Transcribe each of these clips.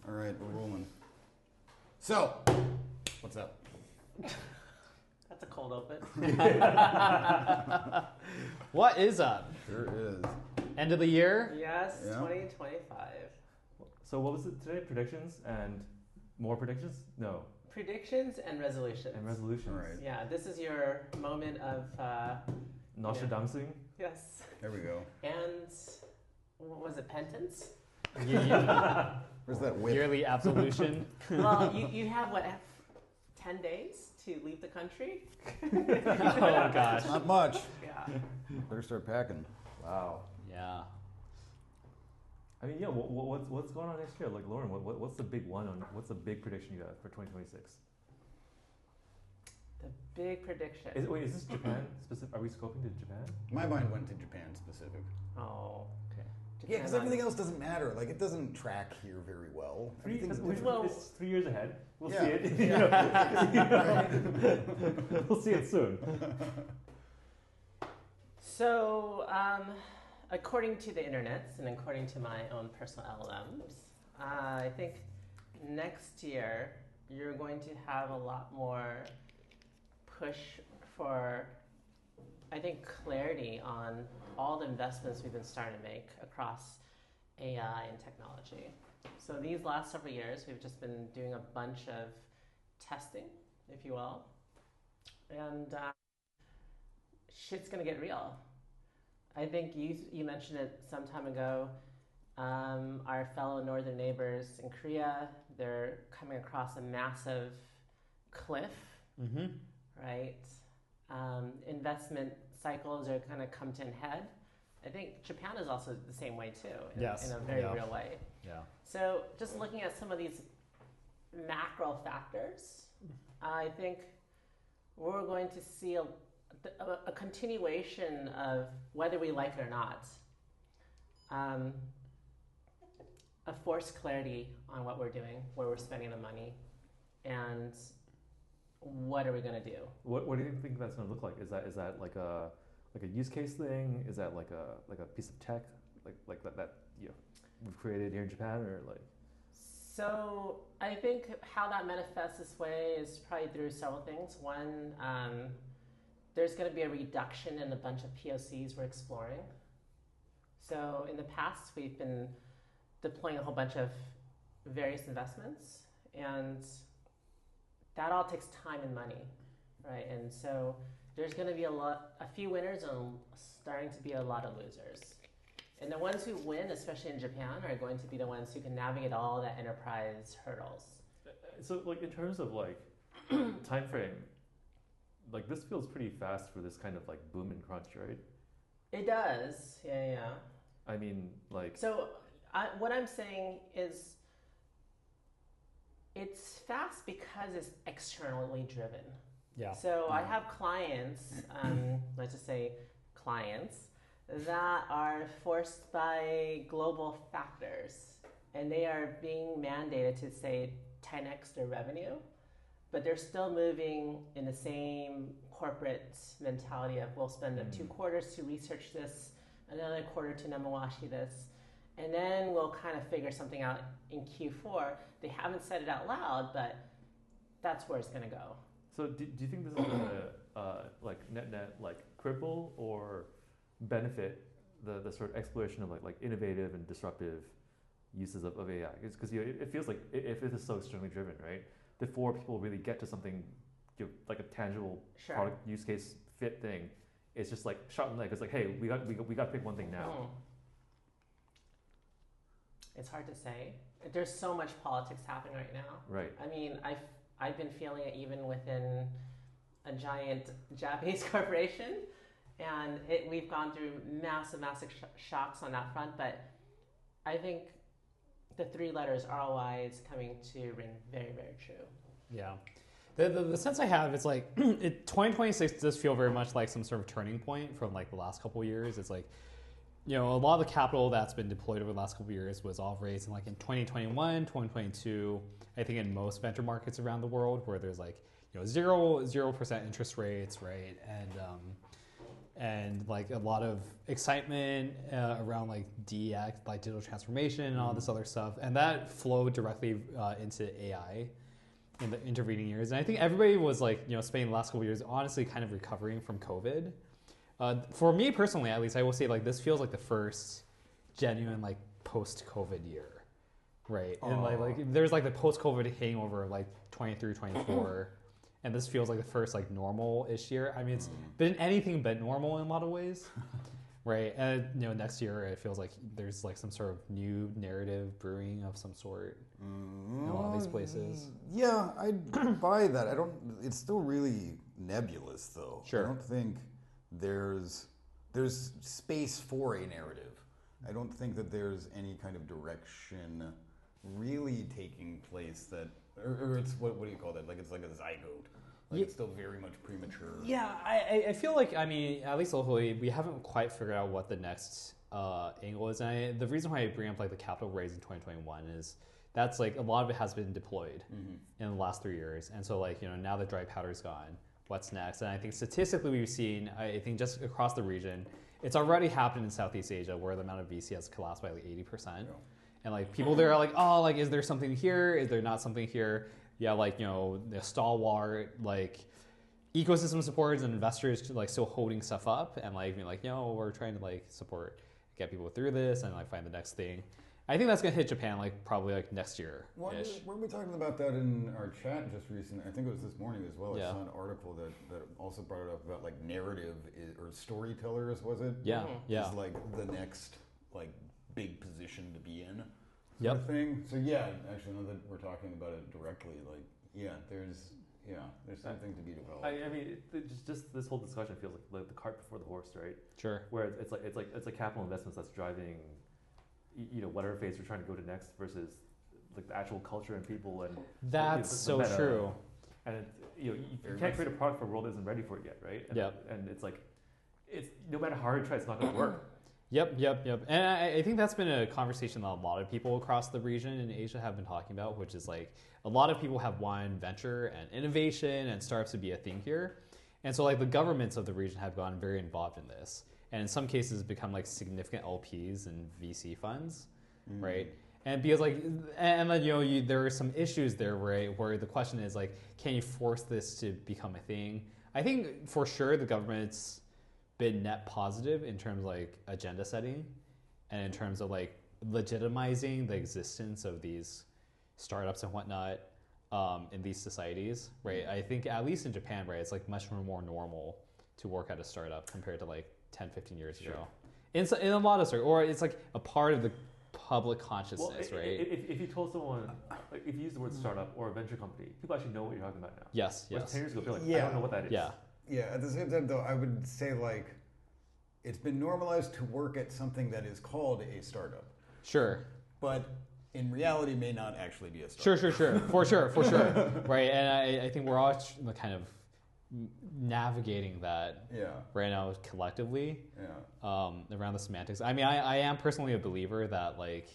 All right, we're rolling. So, what's up? That's a cold open. What is up? Sure is. End of the year? Yes, Yeah. 2025. So what was it today? Predictions and more predictions? No. Predictions and resolutions. And resolutions. All right. Yeah, this is your moment of, Nostradamusing? yes. There we go. And, what was it, penance? Where's that whip? Yearly absolution. Well, you have, 10 days to leave the country? Oh gosh. Not much. Yeah. Better start packing. Wow. Yeah. I mean, yeah. What's going on next year? Like, Lauren, what's the big one on? What's the big prediction you got for 2026? The big prediction. Is this Japan specific? Are we scoping to Japan? My mind went to Japan specific. Oh. Okay. Yeah, because Japan everything else doesn't matter. Like, it doesn't track here very well. Everything's different. It's 3 years ahead. We'll Yeah. see it. Right. We'll see it soon. So, according to the internets and according to my own personal LLMs, I think next year you're going to have a lot more push for, I think, clarity on all the investments we've been starting to make across AI and technology. So these last several years, we've just been doing a bunch of testing, if you will, and shit's gonna get real. I think you mentioned it some time ago. Our fellow northern neighbors in Korea, they're coming across a massive cliff, Mm-hmm. right? Investment cycles are kind of come to an head. I think Japan is also the same way too, Yes. in a very Yeah. real way. Yeah. So just looking at some of these macro factors, I think we're going to see a continuation of, whether we like it or not, a forced clarity on what we're doing, where we're spending the money, and what are we going to do. What do you think that's going to look like? Is that like a use case thing? Is that like a piece of tech like that we've created here in Japan, or like? So I think how that manifests this way is probably through several things. One, there's going to be a reduction in the bunch of POCs we're exploring. So in the past, we've been deploying a whole bunch of various investments, and that all takes time and money, right? And so there's going to be a few winners and starting to be a lot of losers. And the ones who win, especially in Japan, are going to be the ones who can navigate all the enterprise hurdles. So, like, in terms of like time frame, like this feels pretty fast for this kind of like boom and crunch, right? It does, yeah. I mean, like. So what I'm saying is, it's fast because it's externally driven. Yeah. So I have clients, let's just say clients, that are forced by global factors, and they are being mandated to, say, 10x their revenue, but they're still moving in the same corporate mentality of, we'll spend 2 quarters to research this, another quarter to namawashi this, and then we'll kind of figure something out in Q4. They haven't said it out loud, but that's where it's going to go. So do you think this is going to like net like cripple or benefit the sort of exploration of like innovative and disruptive uses of AI? Because it feels like if it is so externally driven, right? Before people really get to something, like a tangible product use case fit thing, it's just like shot in the leg. It's like, hey, we got to pick one thing now. It's hard to say. There's so much politics happening right now. Right. I mean, I've been feeling it even within a giant Japanese corporation, and we've gone through massive shocks on that front. But I think the 3 letters ROI is coming to ring very, very true. Yeah. The sense I have is like 2026 does feel very much like some sort of turning point from like the last couple of years. It's like, a lot of the capital that's been deployed over the last couple of years was all raised in like in 2021, 2022. I think in most venture markets around the world where there's like 0% interest rates, right? And and like a lot of excitement around like DX, like digital transformation and all this other stuff, and that flowed directly into AI in the intervening years. And I think everybody was like, spending the last couple of years honestly kind of recovering from COVID. For me personally, at least, I will say like this feels like the first genuine like post-COVID year, right? And like there's like the post-COVID hangover of like 23, 24. And this feels like the first like normal-ish year. I mean, it's been anything but normal in a lot of ways, right? And next year it feels like there's like some sort of new narrative brewing of some sort in a lot of these places. Yeah, I'd buy that. I don't. It's still really nebulous, though. Sure. I don't think there's space for a narrative. I don't think that there's any kind of direction really taking place that, or it's what do you call that? Like it's like a zygote. Like it's still very much premature. Yeah, I feel like, I mean, at least locally, we haven't quite figured out what the next angle is. And the reason why I bring up like the capital raise in 2021 is that's like a lot of it has been deployed in the last 3 years. And so like, now the dry powder's gone, what's next? And I think statistically we've seen, I think just across the region, it's already happened in Southeast Asia where the amount of VC has collapsed by like 80%. Yeah. And like people there are like, oh, like is there something here? Is there not something here? Yeah, like the stalwart like ecosystem supporters and investors like still holding stuff up and like being like, we're trying to like get people through this and like find the next thing. I think that's gonna hit Japan like probably like next year. Weren't we talking about that in our chat just recently? I think it was this morning as well. I saw an article that also brought it up about like narrative or storytellers, was it? Yeah, yeah. Is like the next like big position to be in. Yep. Thing. So yeah, actually, now that we're talking about it directly, like there's something to be developed. I mean, just this whole discussion feels like the cart before the horse, right? Sure. Where it's like capital investments that's driving, whatever phase we're trying to go to next versus like the actual culture and people and that's the so true. And you can't create a product for a world that isn't ready for it yet, right? And it's like it's no matter how hard you try, it's not going to work. Yep. And I think that's been a conversation that a lot of people across the region in Asia have been talking about, which is like a lot of people have wanted venture and innovation and startups to be a thing here. And so like the governments of the region have gotten very involved in this. And in some cases become like significant LPs and VC funds, right? And because like, and then, there are some issues there where the question is like, can you force this to become a thing? I think for sure the government's been net positive in terms of like agenda setting and in terms of like legitimizing the existence of these startups and whatnot in these societies, right? I think at least in Japan, right, it's like much more normal to work at a startup compared to like 10, 15 years ago. In a lot of or it's like a part of the public consciousness, right? If you told someone, like if you use the word startup or a venture company, people actually know what you're talking about now. Yes. Whereas 10 years ago, they're like, I don't know what that is. Yeah, at the same time, though, I would say, like, it's been normalized to work at something that is called a startup. Sure. But in reality, may not actually be a startup. Sure. For sure. Right, and I think we're all kind of navigating that right now collectively around the semantics. I mean, I am personally a believer that, like,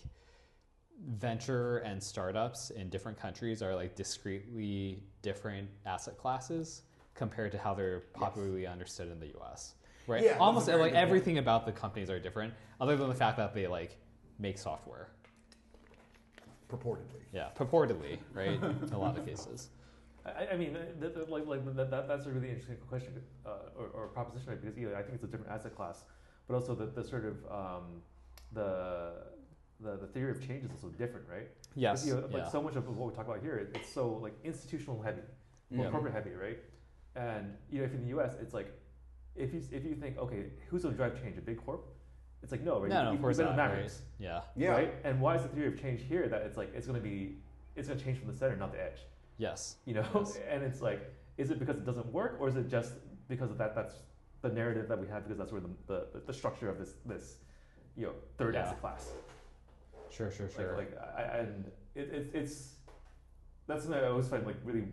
venture and startups in different countries are, like, discretely different asset classes compared to how they're popularly understood in the U.S. Right? Yeah, almost like everything about the companies are different, other than the fact that they like make software. Purportedly. Yeah, purportedly, right? In a lot of cases. I mean, that's a really interesting question or proposition, right? Because I think it's a different asset class, but also the sort of the theory of change is also different, right? Yes. Like so much of what we talk about here, it's so like institutional heavy, or corporate heavy, right? And if in the U.S. it's like, if you think, okay, who's going to drive change? A big corp? It's like no, right? No, of course not. Right? Yeah. Right. And why is the theory of change here that it's like it's going to change from the center, not the edge? Yes. Yes. And it's like, is it because it doesn't work, or is it just because of that's the narrative that we have because that's where the structure of this third asset class. Sure. And it's that's something I always find like really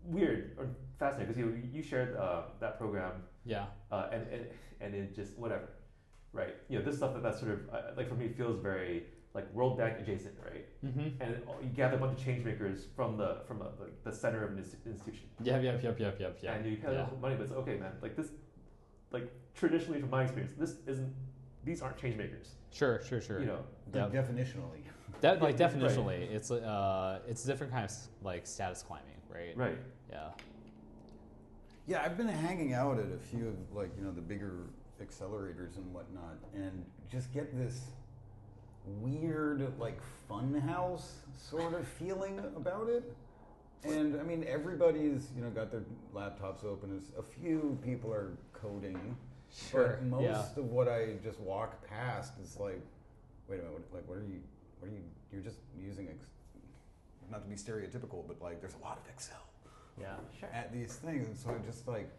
weird or fascinating because you shared that program. Yeah. And it just whatever, right? This stuff that's sort of like for me feels very like World Bank adjacent, right? Mm-hmm. And you gather a bunch of change makers from the center of an institution. Yep. And you kind of money, but it's okay, man. Like this, like traditionally, from my experience, these aren't change makers. Sure. You know, Like definitionally. Definitionally, it's a different kind of like status climbing, right? Right. Yeah. Yeah, I've been hanging out at a few of the bigger accelerators and whatnot, and just get this weird like fun house sort of feeling about it. And I mean, everybody's got their laptops open. A few people are coding, Sure. but most of what I just walk past is like, wait a minute, what are you? You're just using not to be stereotypical, but like there's a lot of Excel. Yeah. Sure. At these things, and so I just like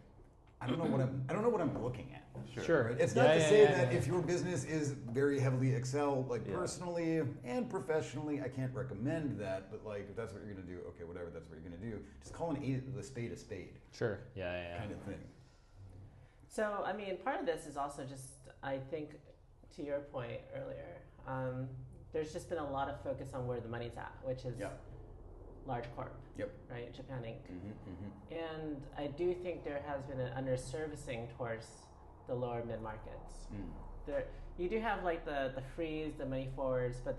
I don't know what I'm looking at. Sure. Right? It's not to say that if your business is very heavily Excel, personally and professionally, I can't recommend that. But like if that's what you're gonna do, okay, whatever. That's what you're gonna do. Just call a spade a spade. Sure. Yeah. Kind of thing. So, I mean, part of this is also just, I think, to your point earlier, there's just been a lot of focus on where the money's at, which is large corp. Yep. Right, Japan Inc. Mm-hmm. And I do think there has been an underservicing towards the lower mid markets. There, you do have like the frees, the money forwards, but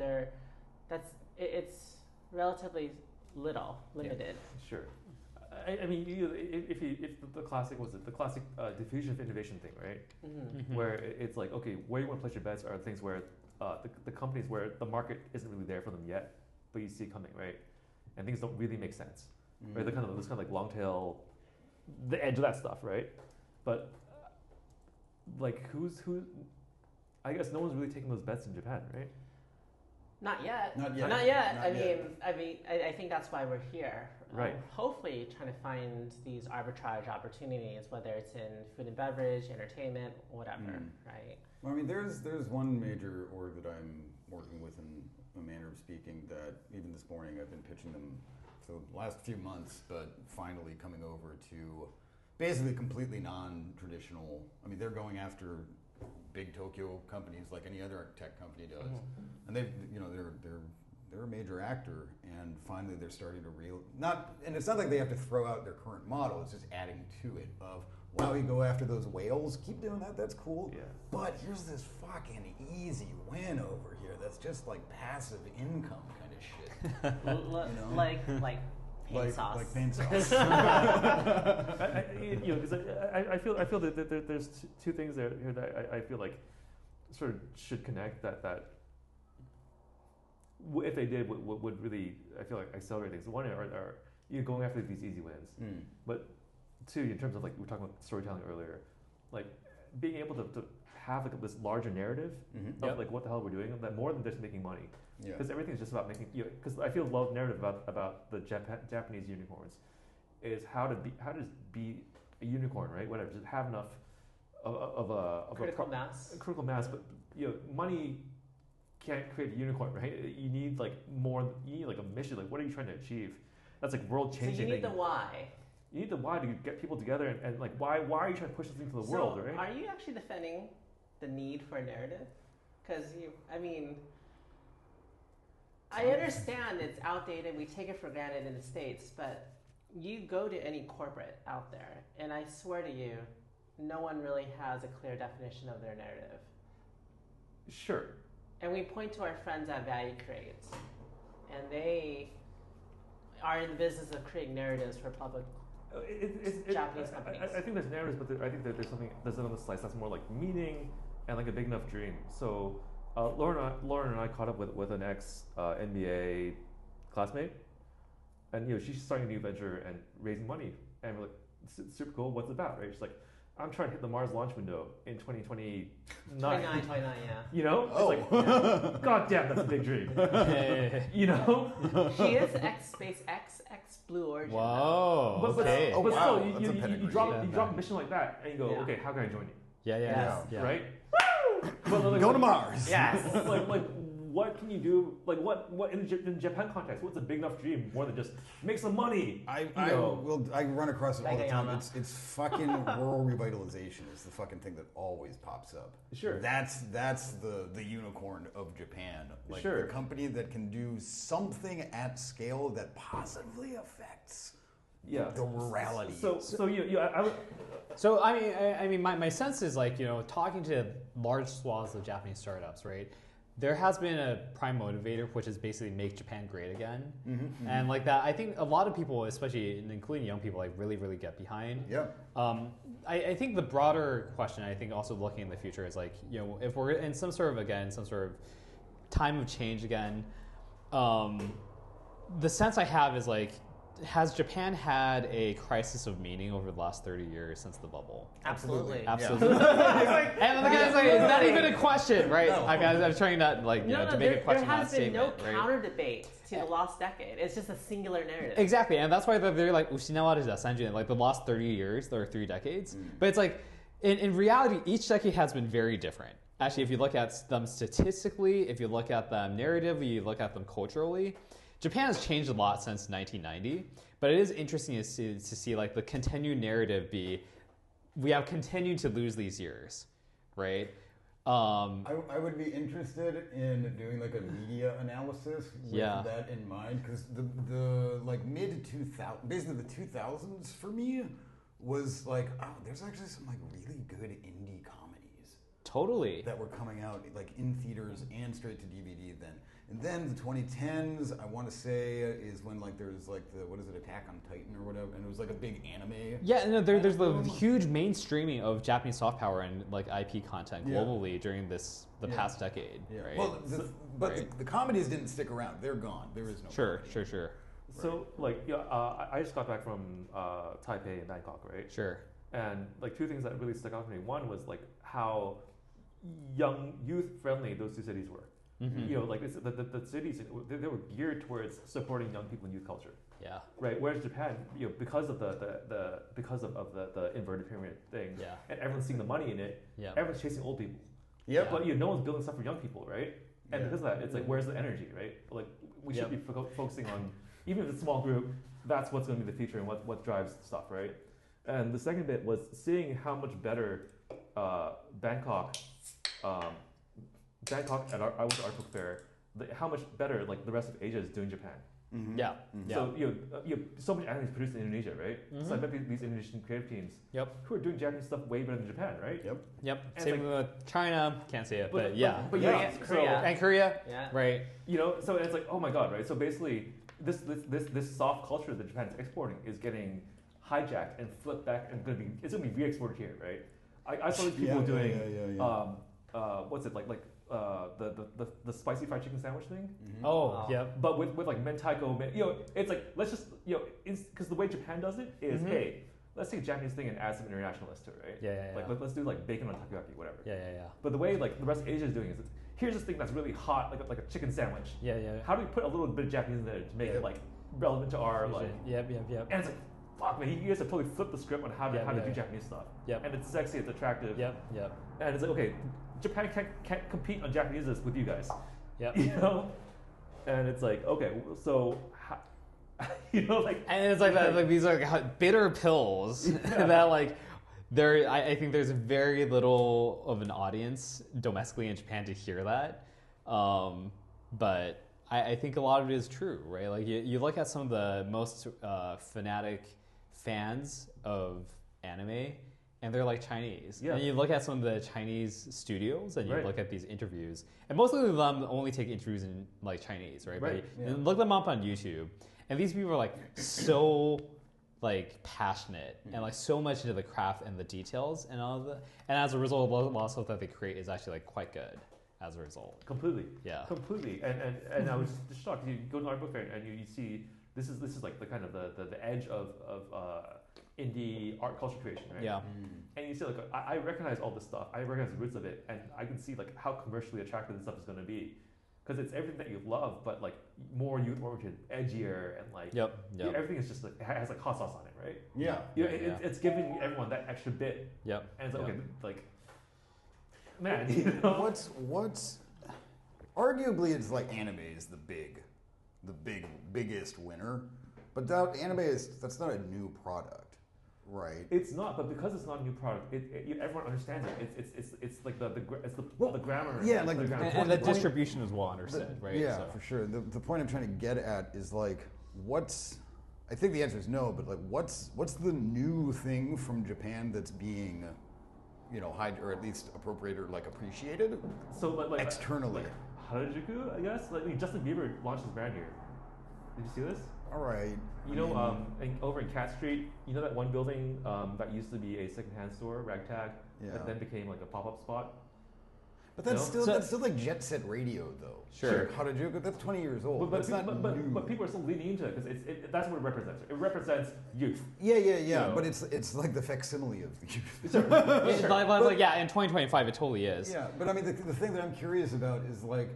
it's relatively limited. Yeah. Sure. I mean, if the classic diffusion of innovation thing, right? Mm-hmm. Where it's like, okay, where you want to place your bets are things where the companies where the market isn't really there for them yet, but you see it coming, right? And things don't really make sense, right? They're kind of like long tail, the edge of that stuff, right? But like who? I guess no one's really taking those bets in Japan, right? Not yet. Not yet. I mean, I think that's why we're here. Right. Hopefully, trying to find these arbitrage opportunities, whether it's in food and beverage, entertainment, whatever, right? Well, I mean, there's one major org that I'm working with in a manner of speaking that even this morning I've been pitching them for the last few months, but finally coming over to basically completely non-traditional. I mean, they're going after big Tokyo companies like any other tech company does, and they're a major actor, and finally they're starting to and it's not like they have to throw out their current model. It's just adding to it of, wow, you go after those whales, keep doing that, that's cool. Yeah. But here's this fucking easy win over here that's just like passive income kind of shit. Like paint sauce. Like paint sauce. I feel that there's two things here that I feel like sort of should connect that if they did would really, I feel like, accelerate things. One are going after these easy wins, but two, in terms of like we were talking about storytelling earlier, like being able to have like this larger narrative of like what the hell we're doing, that more than just making money. Because everything's just about making. Because I feel a lot of narrative about the Japanese unicorns is how to be a unicorn, right? Whatever, just have enough of a critical mass. Critical mass, but money can't create a unicorn, right? You need like more. You need like a mission. Like, what are you trying to achieve? That's like world changing. So you need the why. You need the why to get people together and like why are you trying to push this into the world, right? Are you actually defending the need for a narrative? Because I understand it's outdated. We take it for granted in the States, but you go to any corporate out there, and I swear to you, no one really has a clear definition of their narrative. Sure. And we point to our friends at Value Create, and they are in the business of creating narratives for public Japanese companies. I think there's narratives, but I think that there's another slice that's more like meaning and like a big enough dream. So Lauren and I caught up with an ex NBA classmate, and she's starting a new venture and raising money, and we're like, it's super cool. What's it about, right? She's like, I'm trying to hit the Mars launch window in 2029. 29, yeah. Oh. It's like, God damn, that's a big dream. She is ex-SpaceX, ex-Blue Origin. Wow. But okay. still, wow. you drop a mission like that, and you go, okay, how can I join you? Yeah. Right? But Go to Mars. Yes. like what can you do? Like what in Japan context? What's a big enough dream more than just make some money? I run across it all the time. It's fucking rural revitalization is the fucking thing that always pops up. Sure. That's the unicorn of Japan. Like the company that can do something at scale that positively affects Yeah. the rurality. So I would. So I mean, my sense is like, talking to large swaths of Japanese startups, right? There has been a prime motivator, which is basically make Japan great again, and like that. I think a lot of people, especially including young people, like really get behind. Yeah. I think the broader question, I think also looking in the future is like, if we're in some sort of time of change again, the sense I have is like, has Japan had a crisis of meaning over the last 30 years since the bubble? Absolutely. Absolutely. And the guy's like, is that even a question, right? No. I'm trying not like to make a question there not a has been no statement, right? counter debate to the lost decade. It's just a singular narrative. Exactly, and that's why they're like Ushinawa Sanjin, like the last 30 years, there are 3 decades. But it's like, in reality, each decade has been very different. Actually, if you look at them statistically, if you look at them narratively, you look at them culturally, Japan has changed a lot since 1990, but it is interesting to see like the continued narrative be, we have continued to lose these years, right? I would be interested in doing like a media analysis with that in mind, because the like mid 2000s, basically the 2000s for me was like, oh, there's actually some like really good indie comedies Totally. that were coming out like in theaters and straight to DVD then. And then the 2010s, I want to say, is when like there's like the, what is it, Attack on Titan or whatever, and it was like a big anime. Yeah, no, there's the huge mainstreaming of Japanese soft power and like IP content globally during the past decade. Yeah. Right? Well, the comedies didn't stick around. They're gone. There is no. Sure. So like I just got back from Taipei and Bangkok, right? Sure. And like 2 things that really stuck out to me. One was like how youth friendly those 2 cities were. Mm-hmm. Like the cities, they were geared towards supporting young people in youth culture. Yeah. Right. Whereas Japan, because of the inverted pyramid thing, and everyone's seeing the money in it, everyone's chasing old people. Yeah. But no one's building stuff for young people, right? And because of that, it's like, where's the energy, right? Like we should be focusing on, even if it's a small group, that's what's going to be the future and what drives stuff, right? And the second bit was seeing how much better Bangkok. I was at Art Book Fair. How much better like the rest of Asia is doing Japan. Mm-hmm. Yeah. So so much anime is produced in Indonesia, right? So I bet these Indonesian creative teams who are doing Japanese stuff way better than Japan, right? Yep. And Same with China. Can't say it, but Korea. And Korea. Yeah. Right. So it's like, oh my god, right? So basically, this soft culture that Japan's exporting is getting hijacked and flipped back, and it's gonna be re-exported here, right? I saw these people doing what's it like the spicy fried chicken sandwich thing. Mm-hmm. Oh, yeah. But with like mentaiko, it's like, let's just because the way Japan does it is, hey, let's take a Japanese thing and add some internationalist to it, right? Yeah. Like let's do like bacon on takoyaki, whatever. Yeah. But the way like the rest of Asia is doing is, here's this thing that's really hot, like a chicken sandwich. Yeah. How do we put a little bit of Japanese in there to make it like relevant to our like? Yep. And it's like, fuck man, you guys have totally flipped the script on how to do Japanese stuff. Yep. And it's sexy, it's attractive. Yep. And it's like, okay, Japan can't compete on Japaneseness with you guys. Yep. And it's like, okay, so like, and it's like these are like bitter pills that like I think there's very little of an audience domestically in Japan to hear that, but I think a lot of it is true, right? Like you look at some of the most fanatic fans of anime, and they're like Chinese. Yeah. And you look at some of the Chinese studios, and you look at these interviews, and most of them only take interviews in like Chinese, right? Right. And look them up on YouTube, and these people are like so like passionate and like so much into the craft and the details and all of the, and as a result, a lot of stuff that they create is actually like quite good as a result. Completely. Yeah. Completely. And I was just shocked. You go to Art Book Fair and you see this is like the kind of the edge of indie art culture creation, right? Yeah. And you see like I recognize all this stuff. I recognize the roots of it, and I can see like how commercially attractive this stuff is going to be, because it's everything that you love, but like more youth oriented, edgier, and like everything is just like it has like hot sauce on it, right? Yeah. It's giving everyone that extra bit. Yep. And it's like okay, like man, what's arguably it's like anime is the biggest winner, but that's not a new product. Right. It's not, but because it's not a new product, everyone understands it. It's like the grammar. Yeah, like the grammar. And the distribution is well understood, right? Yeah, for sure. The point I'm trying to get at is like, what's I think the answer is no, but like, what's the new thing from Japan that's being, or at least appropriated or like appreciated? So like externally. like Harajuku, I guess. Like Justin Bieber launched his brand here. Did you see this? All right. Over in Cat Street, you know that one building that used to be a secondhand store, Ragtag, that then became like a pop-up spot. But that's still like Jet Set Radio, though. Sure. Harajuku, that's 20 years old. But people are still leaning into it because that's what it represents. It represents youth. Yeah. But it's like the facsimile of the youth. In 2025 it totally is. Yeah, but I mean, the thing that I'm curious about is like,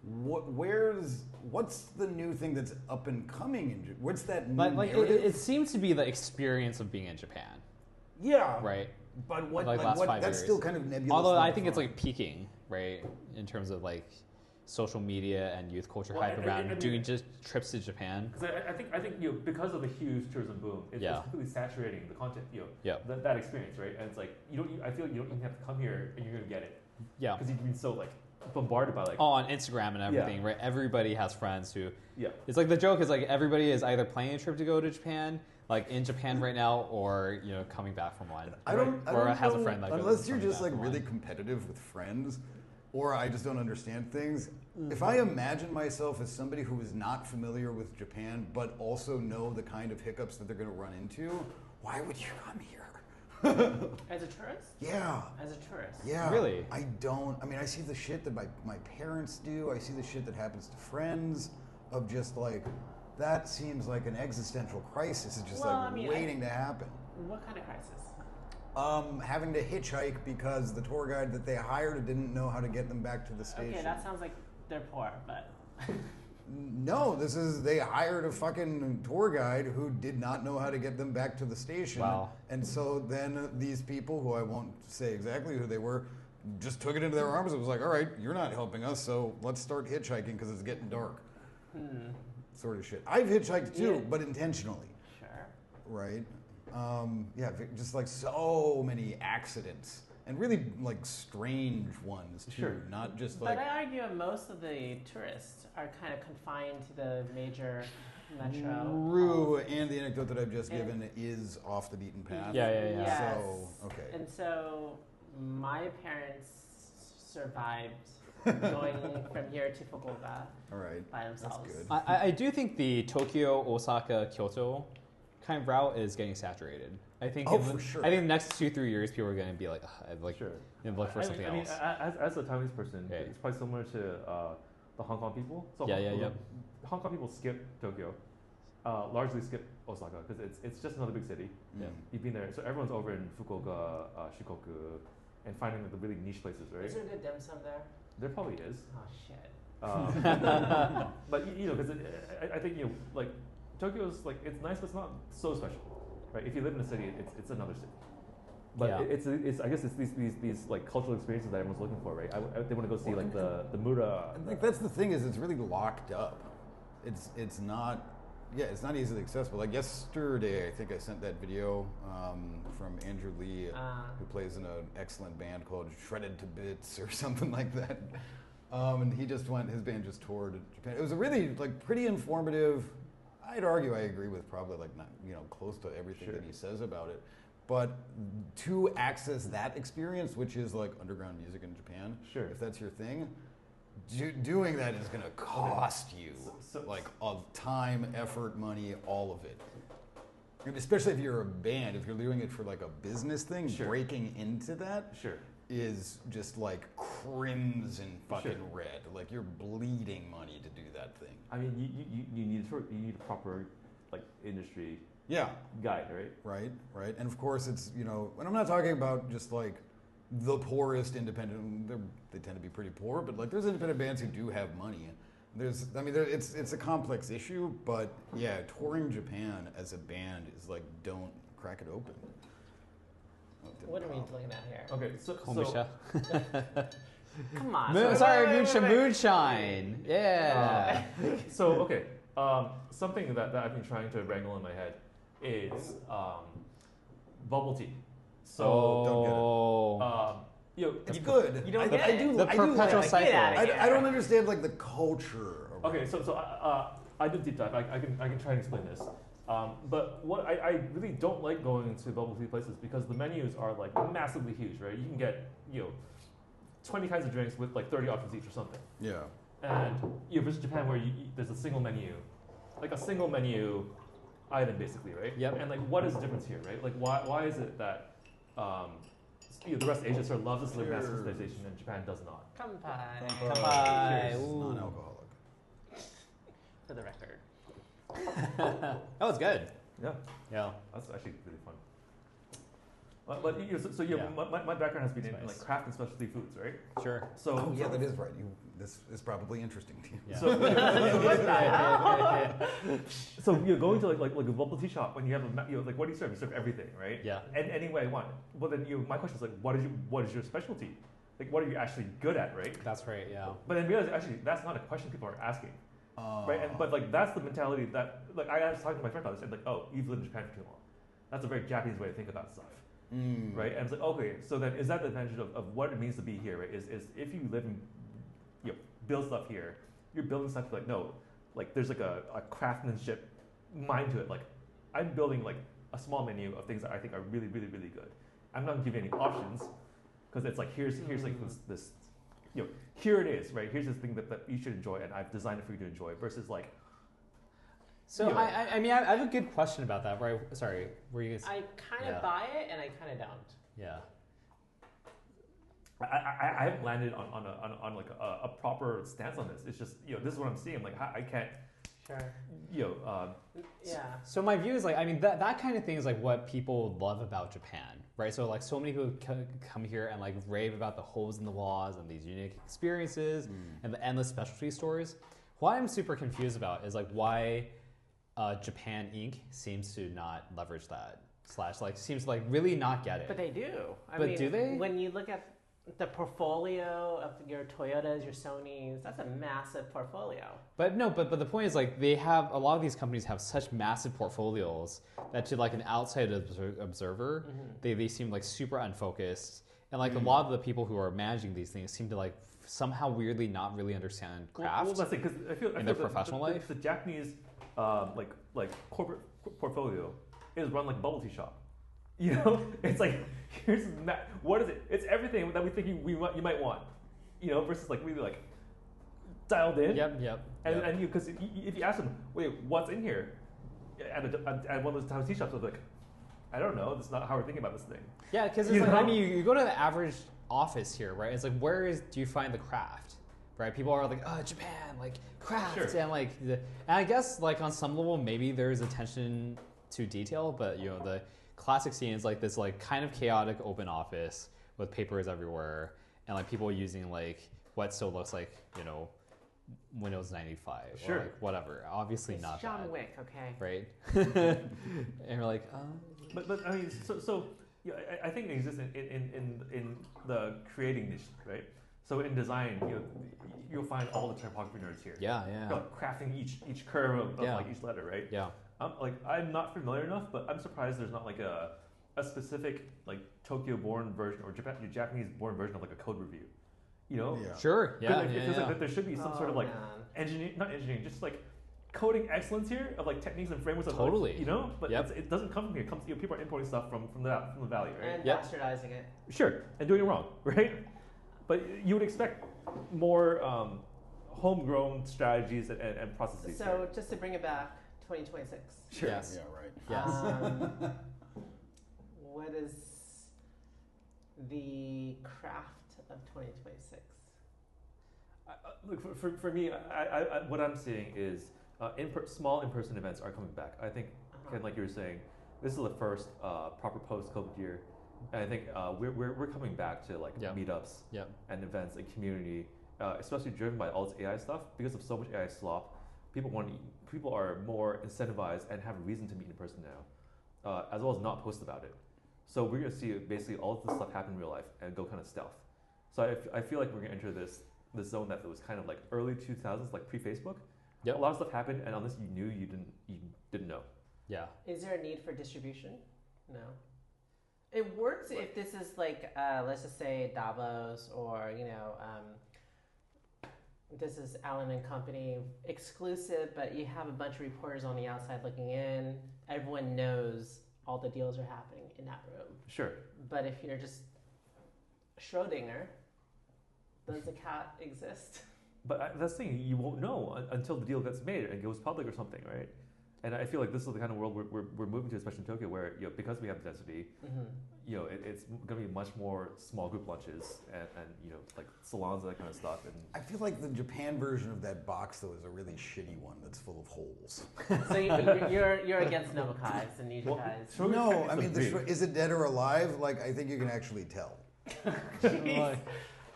what's the new thing that's up and coming in Japan? What's that new narrative? It seems to be the experience of being in Japan. Yeah. Right. But what? Like last 5 that's years. still kind of nebulous. Although I think it's like peaking, right, in terms of like social media and youth culture hype around doing just trips to Japan. Because I think because of the huge tourism boom, it's completely saturating the content. That experience, right? And it's like I feel like you don't even have to come here and you're gonna get it. Yeah. Because you've been so like bombarded by like on Instagram and everything, right? Everybody has friends who. Yeah. It's like the joke is like everybody is either planning a trip to go to Japan, like in Japan right now, or coming back from one. I don't has a friend that unless you're just like really competitive with friends, or I just don't understand things. If I imagine myself as somebody who is not familiar with Japan, but also know the kind of hiccups that they're going to run into, why would you come here? As a tourist? Yeah. As a tourist? Yeah. Really? I see the shit that my parents do. I see the shit that happens to friends of just like, that seems like an existential crisis. It's just waiting to happen. What kind of crisis? Having to hitchhike because the tour guide that they hired didn't know how to get them back to the station. Okay, that sounds like they're poor, but... No, they hired a fucking tour guide who did not know how to get them back to the station. Wow. And so then these people, who I won't say exactly who they were, just took it into their arms. It was like, all right, you're not helping us, so let's start hitchhiking because it's getting dark. Sort of shit. I've hitchhiked too, but intentionally. Sure. Right? Just like so many accidents. And really like strange ones too. Sure. Not just like... But I argue most of the tourists are kind of confined to the major metro. True, and the anecdote that I've just given is off the beaten path. Yeah. Yes. So, okay. And so my parents survived going from here to Fukuoka by themselves. That's good. I do think the Tokyo, Osaka, Kyoto kind of route is getting saturated. I think for sure. I think the next 2-3 years people are going to be like, look for something else. As a Taiwanese person, it's probably similar to the Hong Kong people. So Hong Kong people skip Tokyo, largely skip Osaka because it's just another big city. Yeah. You've been there, so everyone's over in Fukuoka, Shikoku, and finding like the really niche places, right? Is there good dim sum there? There probably is. Oh shit. But because I think like Tokyo's like it's nice, but it's not so special, right? If you live in a city, it's another city. But it's I guess it's these like cultural experiences that everyone's looking for, right? They want to go see like the Mura. I think that's the thing is it's really locked up. It's not easily accessible. Like yesterday, I think I sent that video from Andrew Lee, who plays in an excellent band called Shredded to Bits or something like that. And he just his band just toured Japan. It was a really like pretty informative. I'd argue I agree with probably like not close to everything that he says about it. But to access that experience, which is like underground music in Japan, if that's your thing, doing that is going to cost you like of time, effort, money, all of it. And especially if you're a band, if you're doing it for like a business thing, breaking into that is just like crimson fucking red. Like you're bleeding money to do that thing. I mean, you need a proper like industry guide, right? Right. And of course, it's and I'm not talking about just like the poorest independent. They tend to be pretty poor, but like there's independent bands who do have money. It's a complex issue, but touring Japan as a band is like don't crack it open. What are we looking at here? Okay, so come on. Moonshine. Yeah. Something that I've been trying to wrangle in my head is bubble tea. Don't get it. It's good. You don't get it. The perpetual cycle. I don't understand like the culture. Okay, so I did deep dive. I can try and explain this. But what I really don't like going to bubble tea places because the menus are like massively huge, right? You can get 20 kinds of drinks with like 30 options each or something. Yeah. And versus Japan where there's a single menu, like a single menu item basically, right? Yep. And like what is the difference here, right? Like why is it that the rest of Asia sort of loves this like mass customization and Japan does not? Kanpai. Kanpai. Cheers. Ooh. Non-alcoholic. For the record. That was good. Yeah, Yeah. that's actually really fun. But my background has been in Nice. like craft and specialty foods, right? Sure. So Oh yeah, that is right. This is probably interesting to you. Yeah. So, so you're going to like a bubble tea shop when you have like what do you serve? You serve everything, right? Yeah. And any way you want. Well, then my question is like, what is your specialty? Like, what are you actually good at, right? That's right. Yeah. But then realize actually that's not a question people are asking, right? But like that's the mentality that like I was talking to my friend about this and like, oh, you've lived in Japan for too long. That's a very Japanese way to think about stuff. Right, and it's like, okay, so then is that the advantage of what it means to be here, right? Is if you live and build stuff here, you're building stuff like no, like there's like a craftsmanship mind to it. Like I'm building like a small menu of things that I think are really, really, really good. I'm not giving any options because it's like here's like this here it is, right? Here's this thing that you should enjoy, and I've designed it for you to enjoy. Versus like. So I mean I have a good question about that. Right? Sorry, were you? I kind of buy it and I kind of don't. Yeah. I haven't landed on like a proper stance on this. It's just this is what I'm seeing. Like I can't. Sure. Yeah. So my view is like I mean that kind of thing is like what people love about Japan, right? So like so many people come here and like rave about the holes in the walls and these unique experiences and the endless specialty stores. What I'm super confused about is like why. Japan Inc. seems to not leverage that / seems to like really not get it. But they do. I But mean, do they? When you look at the portfolio of your Toyotas, your Sonys, that's a massive portfolio. But no, but the point is like they have a lot of these companies have such massive portfolios that to like an outside observer, they seem like super unfocused. And like a lot of the people who are managing these things seem to like somehow weirdly not really understand craft Well, that's it, because I feel their professional life. The Japanese like corporate portfolio is run like a bubble tea shop. It's like here's what is it? It's everything that we think you might want. Versus like really like dialed in. Yep. And you because if you ask them, wait, what's in here? At one of those Taiwan tea shops, they're like, I don't know. That's not how we're thinking about this thing. Yeah, because it's like I mean you go to the average office here, right? It's like do you find the craft? Right, people are like, oh, Japan, like craft, and like, and I guess like on some level maybe there's attention to detail, but the classic scene is like this like kind of chaotic open office with papers everywhere, and like people using like what still looks like Windows 95 or like whatever. Obviously it's not John that, Wick, okay? right? And we're like, But I mean, so I think it exists in the creating niche, right? So in design, you'll find all the typography nerds here. Yeah. Like crafting each curve of like each letter, right? Yeah. I'm not familiar enough, but I'm surprised there's not like a specific like Tokyo-born version or Japanese-born version of like a code review. Yeah. Sure. Yeah. It feels like that there should be some sort of like not engineering, just like coding excellence here of like techniques and frameworks. Of Totally. Like, but it doesn't come from here. It comes, people are importing stuff from the valley, right? And bastardizing it. Sure, and doing it wrong, right? But you would expect more homegrown strategies and processes. So here. just to bring it back, 2026. Sure. Yes. Yeah, right. Yes. What is the craft of 2026? Look, for me, I what I'm seeing is small in-person events are coming back. I think, Ken, like you were saying, this is the first proper post-COVID year. And I think we're coming back to like meetups and events and community, especially driven by all this AI stuff. Because of so much AI slop, people are more incentivized and have a reason to meet in person now, as well as not post about it. So we're gonna see basically all of this stuff happen in real life and go kind of stealth. So I feel like we're gonna enter this zone that was kind of like early 2000s, like pre-Facebook. Yep. A lot of stuff happened, and unless you knew, you didn't know. Yeah. Is there a need for distribution? No. It works if this is like, let's just say Davos or, this is Allen and Company exclusive, but you have a bunch of reporters on the outside looking in. Everyone knows all the deals are happening in that room. Sure. But if you're just Schrodinger, does the cat exist? But that's the thing, you won't know until the deal gets made and goes public or something, right? And I feel like this is the kind of world we're moving to, especially in Tokyo, where because we have density, it's going to be much more small group lunches and like salons and that kind of stuff. And I feel like the Japan version of that box though is a really shitty one that's full of holes. So you're against Nobokais and Nijikais? Well, No, I mean, is it dead or alive? Like, I think you can actually tell.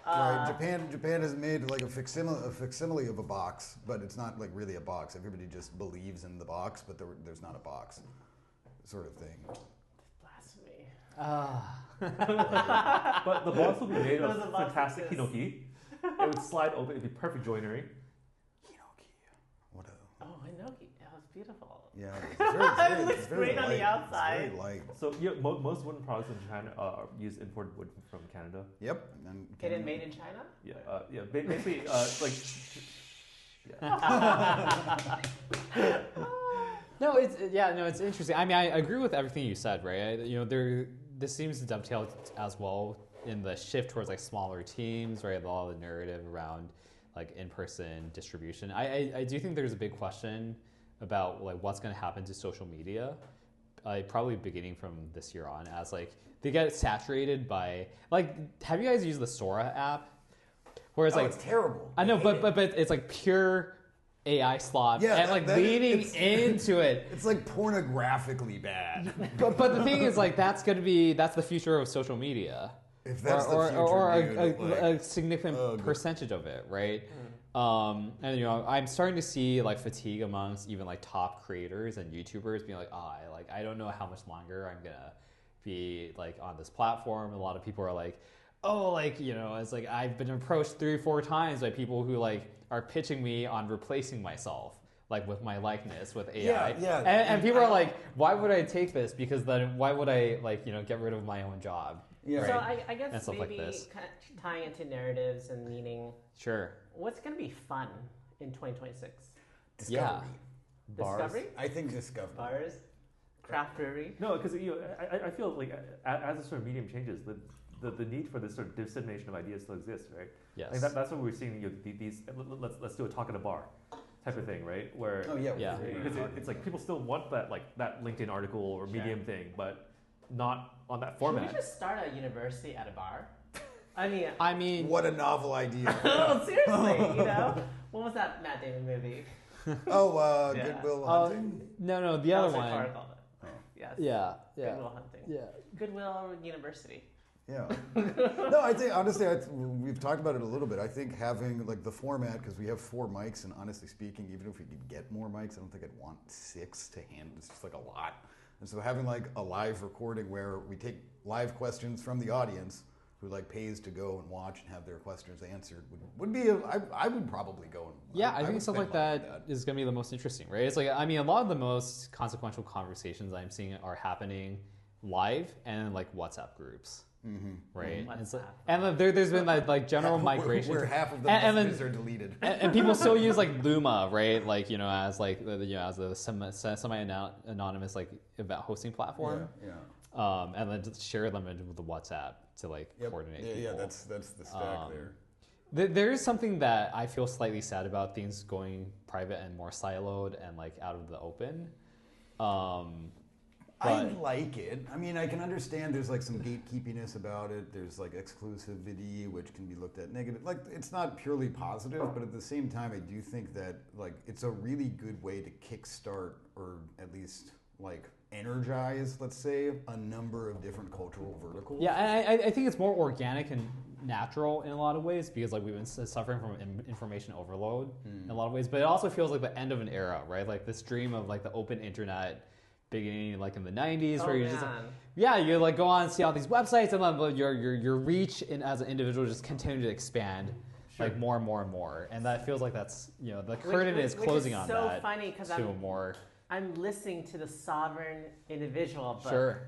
Right, Japan has made like a facsimile of a box, but it's not like really a box. Everybody just believes in the box, but there's not a box, sort of thing. Blasphemy. But the box will be made Those of are fantastic boxes. hinoki. It would slide open. It'd be perfect joinery. Hinoki. What a... Oh, Hinoki. That was beautiful. Yeah, It looks great on the outside. It's very light. So most wooden products in Japan use imported wood from Canada. Yep. And Get it made in China? Yeah. Basically, like. No, it's interesting. I mean, I agree with everything you said, right? This seems to dovetail as well in the shift towards like smaller teams, right? A lot of the narrative around like in-person distribution. I do think there's a big question about like what's going to happen to social media, probably beginning from this year on, as like they get saturated by like. Have you guys used the Sora app? Where it's like it's terrible. I know, but it's like pure AI slop, Yeah, and like leaning into it. It's like pornographically bad. But the thing is, like that's the future of social media. If that's or the future, or dude, a significant percentage of it, right? And I'm starting to see like fatigue amongst even like top creators and YouTubers being like, I don't know how much longer I'm gonna be like on this platform. A lot of people are like, it's like I've been approached 3 or 4 times by people who like are pitching me on replacing myself, like with my likeness with AI. Yeah. And people are like, why would I take this? Because then why would I get rid of my own job? Yeah. So Right. I guess And stuff like maybe this. kind of tying into narratives and meaning, Sure. what's going to be fun in 2026? Discovery. Yeah. Bars. Discovery? I think discovery. Bars? Craft brewery? No, because I feel like as the sort of medium changes, the need for this sort of dissemination of ideas still exists, right? Yes. Like that's what we're seeing. These let's do a talk at a bar type of thing, right? Where Yeah. because it's like people still want that LinkedIn article or Medium thing, but not on that format. Should we just start a university at a bar? I mean, What a novel idea. oh, seriously, what was that Matt Damon movie? Oh, Yeah. Goodwill Hunting? No, the That other was what one. Clara called it. Yes. Yeah. Goodwill Hunting. Yeah. Goodwill University. Yeah. No, I think honestly, we've talked about it a little bit. I think having like the format, because we have 4 mics, and honestly speaking, even if we could get more mics, I don't think I'd want 6 to handle. It's just like a lot. And so having like a live recording where we take live questions from the audience who like pays to go and watch and have their questions answered would be I would probably go and Yeah, I think would something like spend money on that is going to be the most interesting, right? It's like, I mean, a lot of the most consequential conversations I'm seeing are happening live and in like WhatsApp groups. Right, WhatsApp. It's like, and there's been like general migration where half of the and messages are deleted. and people still use like Luma, right? Like as like as a semi-anonymous like event hosting platform. Yeah. And then just share them into the WhatsApp to like coordinate. Yeah, people. that's the stack there. There is something that I feel slightly sad about, things going private and more siloed and like out of the open. I like it. I mean, I can understand there's like some gatekeepiness about it. There's like exclusivity, which can be looked at negative. Like, it's not purely positive, but at the same time, I do think that like it's a really good way to kickstart, or at least like energize, let's say, a number of different cultural verticals. Yeah, and I think it's more organic and natural in a lot of ways, because like we've been suffering from information overload in a lot of ways. But it also feels like the end of an era, right? Like this dream of like the open internet beginning like in the 90s, where you just you like go on and see all these websites, and then your reach as an individual just continue to expand like more and more and more, and that feels like that's the curtain is closing on so that funny because to a more I'm listening to the sovereign individual book, sure.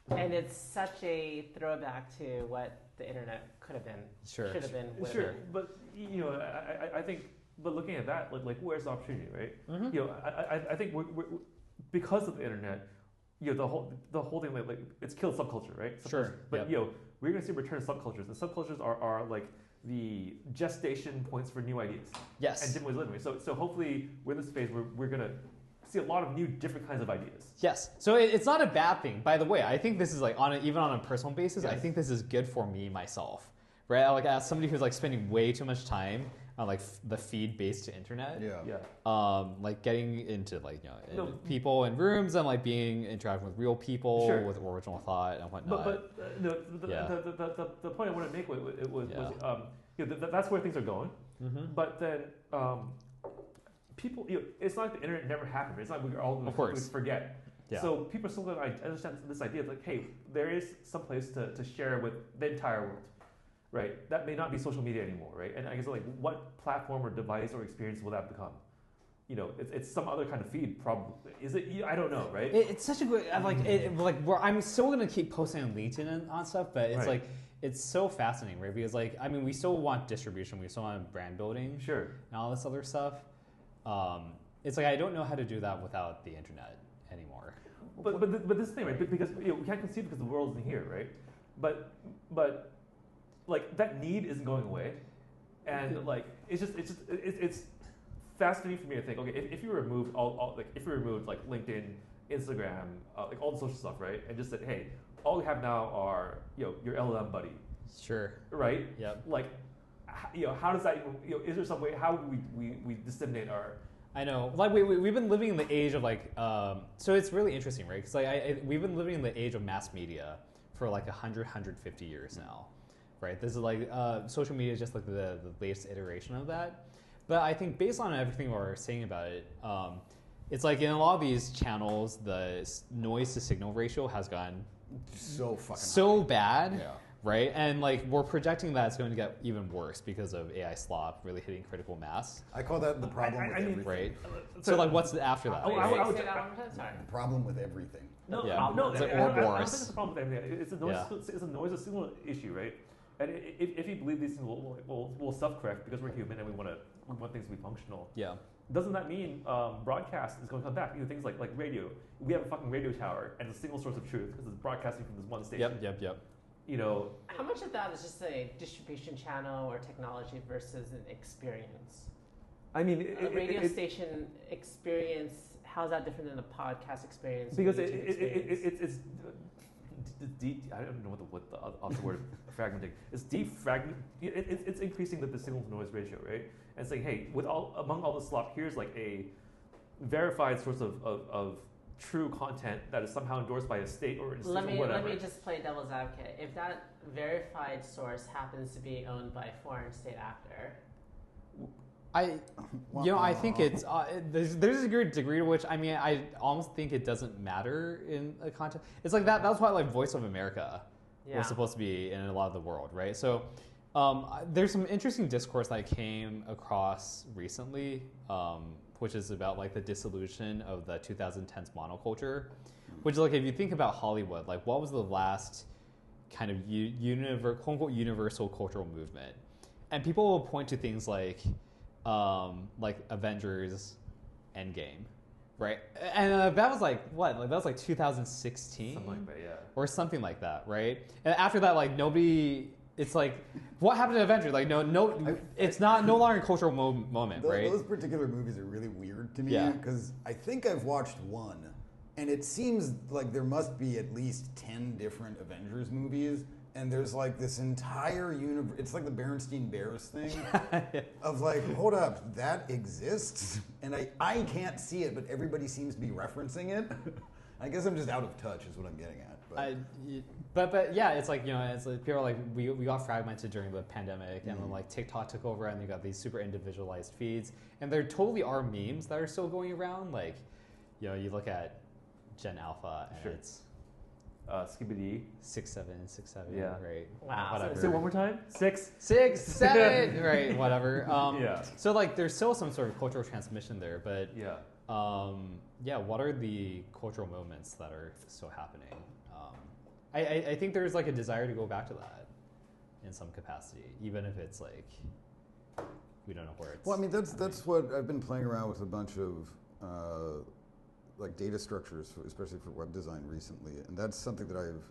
and it's such a throwback to what the internet could have been, Sure. should have been. Would have Sure, been. but I think, but looking at that, like where's the opportunity, right? Mm-hmm. I think we're because of the internet, the whole thing like it's killed subculture, right? Sure. But we're gonna see a return of subcultures, and subcultures are like the gestation points for new ideas and Yes. different ways of living. So hopefully we're in this phase where we're gonna see a lot of new different kinds of ideas. Yes. So it's not a bad thing. By the way, I think this is like even on a personal basis, I Yes. think this is good for me myself, right? Like as somebody who's like spending way too much time on like the feed-based internet. Yeah. Like getting into like No. people in rooms and like interacting with real people Sure. with original thought and whatnot. But the point I want to make was that's where things are going. Mm-hmm. But then people, it's not like the internet never happened. It's not like we're all Of course. forget. Yeah. So people are still going to understand this idea of like, hey, there is some place to share with the entire world, right? That may not be social media anymore, right? And I guess like what platform or device or experience will that become? It's some other kind of feed, probably. Is it? I don't know, right? It's such a good I'm still gonna keep posting on LinkedIn and on stuff, but it's Right. like it's so fascinating, right? Because like I mean, we still want distribution, we still want brand building, Sure. and all this other stuff. It's like I don't know how to do that without the internet anymore. But this thing, right? Because we can't conceive because the world isn't here, right? But like that need isn't going away, and like it's fascinating for me to think. Okay, if you removed like LinkedIn, Instagram, like all the social stuff, right, and just said, hey, all we have now are your LLM buddy, Sure. right? Yep. Like, how does that? Is there some way how we disseminate our? I know. Like we've been living in the age of like so it's really interesting, right? Because like we've been living in the age of mass media for like 150 years now, right? This is like social media is just like the latest iteration of that. But I think based on everything we're saying about it, it's like in a lot of these channels, the noise to signal ratio has gotten So fucking so high. bad, Yeah. right? And like we're projecting that it's going to get even worse because of AI slop really hitting critical mass, I call that the problem with I mean, everything. right? So like what's after that? Oh, Wait, I right? would- say that one more time? Sorry. The problem with everything. No, Yeah. no, It's like I don't think Ouroboros. it's a problem with everything. It's a noise. It's a noise, a signal issue, right? And if you believe these things will self-correct because we're human and we want things to be functional, Yeah. doesn't that mean broadcast is going to come back? Things like radio. We have a fucking radio tower and it's a single source of truth because it's broadcasting from this one station. Yep. How much of that is just a distribution channel or technology versus an experience? I mean, A radio station experience, how's that different than a podcast experience? or because YouTube experience? it's I don't know what the opposite word fragmenting. It's defragment. It's increasing the signal to noise ratio, right? And saying, hey, among all the slop, here's like a verified source of true content that is somehow endorsed by a state or institution or whatever. Let me just play devil's advocate. If that verified source happens to be owned by a foreign state actor, I think it's there's a great degree to which I almost think it doesn't matter in a context. It's like that. That's why like Voice of America yeah. was supposed to be in a lot of the world, right? So there's some interesting discourse that I came across recently, which is about like the dissolution of the 2010s monoculture, which is like if you think about Hollywood, like what was the last kind of quote unquote universal cultural movement? And people will point to things like Avengers Endgame, right? And that was like what? Like that was like 2016, Something like that, yeah. or something like that, right? And after that, like nobody. It's like, what happened to Avengers? Like no, it's no longer a cultural moment, right? Those particular movies are really weird to me Yeah. because I think I've watched one, and it seems like there must be at least 10 different Avengers movies. And there's like this entire universe. It's like the Berenstain Bears thing of like, hold up, that exists, and I can't see it, but everybody seems to be referencing it. I guess I'm just out of touch, is what I'm getting at. But yeah, it's like it's like people are like we got fragmented during the pandemic, and then like TikTok took over, and you got these super individualized feeds, and there totally are memes that are still going around. Like, you look at Gen Alpha, and Sure. it's. Skibidi. 6'7", Yeah. right? Wow. Whatever. Say it one more time. 6. 6'7", right? Whatever. Yeah. So like, there's still some sort of cultural transmission there, but Yeah. yeah. What are the cultural moments that are still happening? I think there's like a desire to go back to that. in some capacity, even if it's like we don't know where it's. Well, I mean, that's what I've been playing around with a bunch of like data structures, especially for web design recently, and that's something that I've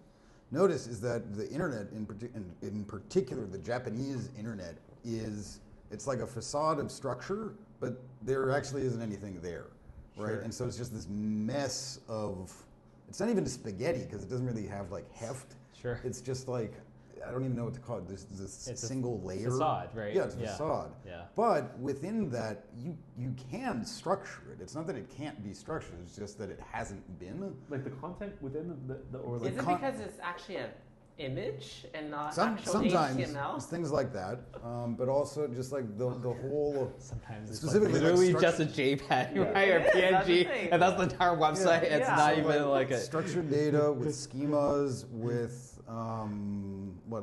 noticed is that the internet, in particular, the Japanese internet, it's like a facade of structure, but there actually isn't anything there, right? Sure. And so it's just this mess of. It's not even spaghetti because it doesn't really have like heft. Sure. It's just like. I don't even know what to call it. There's this It's single layer. Facade, right? Yeah, it's a facade. Yeah. But within that, you can structure it. It's not that it can't be structured. It's just that it hasn't been. Like the content within the or like Is it because it's actually an image and not actual sometimes HTML? it's things like that, but also just like the whole. Sometimes it's Specifically, like literally like just a JPEG, Yeah. right, or It is, that's the PNG, thing. and that's the entire website. Yeah. It's Yeah. not So, even like a. Structured data with schemas, with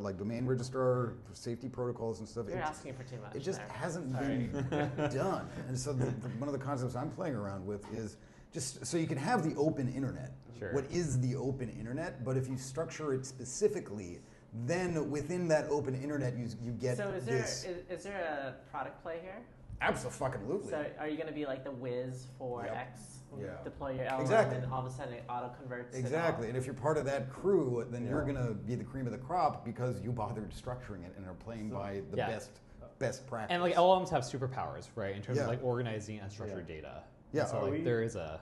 like domain registrar for safety protocols and stuff. You're It's- asking for too much. It just there. hasn't Sorry. been done. And so one of the concepts I'm playing around with is just so you can have the open internet. Sure. What is the open internet? But if you structure it specifically, then within that open internet, you get So is this. there a product play here? Absolutely. So are you going to be like the whiz for Yep. X? Yeah. Deploy your LLM Exactly. and all of a sudden it auto converts. Exactly. And if you're part of that crew, then you're Yeah. going to be the cream of the crop because you bothered structuring it and are playing So- by the Yeah. best practice. And like LLMs have superpowers, right, in terms Yeah. of like organizing unstructured data. Yeah. And so Are like we- there is a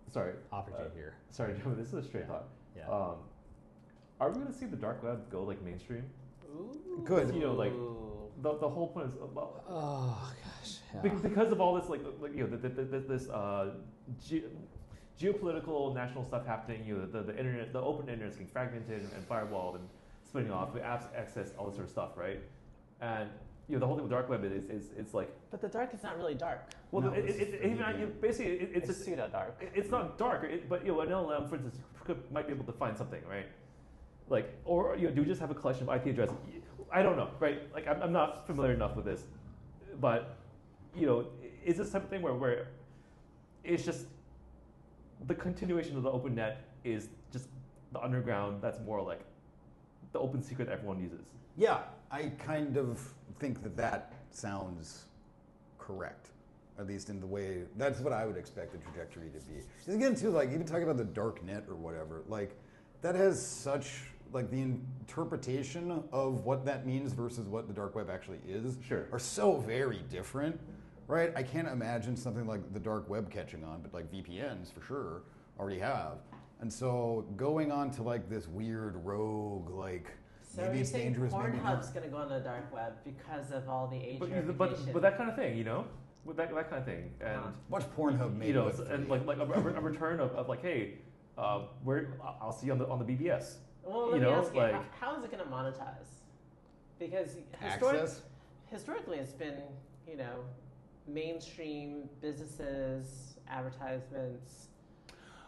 sorry, opportunity here. sorry, Joe. This is a straight thought. Yeah. Are we gonna see the dark web go like mainstream? Ooh. Good. You know, like, The whole point is well, Oh gosh. because of all this you know this geopolitical national stuff happening. You know the internet, the open internet is getting fragmented and firewalled and splitting off. We apps access all this sort of stuff, right? And you know the whole thing with dark web is it's like But the dark is not really dark. well No, this is basically it's It's a, pseudo dark. it's not dark, but you know an LLM for instance might be able to find something, right? Like or you know do we just have a collection of IP addresses? I don't know, right? Like I'm not familiar enough with this, but you know, is this type of thing where it's just the continuation of the open net is just the underground that's more like the open secret that everyone uses. Yeah, I kind of think that sounds correct, at least in the way, that's what I would expect the trajectory to be. And again, too, like, even talking about the dark net or whatever, like, that has such, like, the interpretation of what that means versus what the dark web actually is Sure. are so very different, right? I can't imagine something like the dark web catching on, but, like, VPNs, for sure, already have. And so going on to, like, this weird rogue, like, So maybe you it's think dangerous, maybe not. Pornhub's going to go on the dark web because of all the age verification? But that kind of thing, you know, with that kind of thing, and Watch Pornhub maybe. you know, and like a return of like, hey, I'll see you on the BBS. Well, you let me know, ask you, like- how is it going to monetize? Because Access? historically it's been, you know, mainstream businesses, advertisements,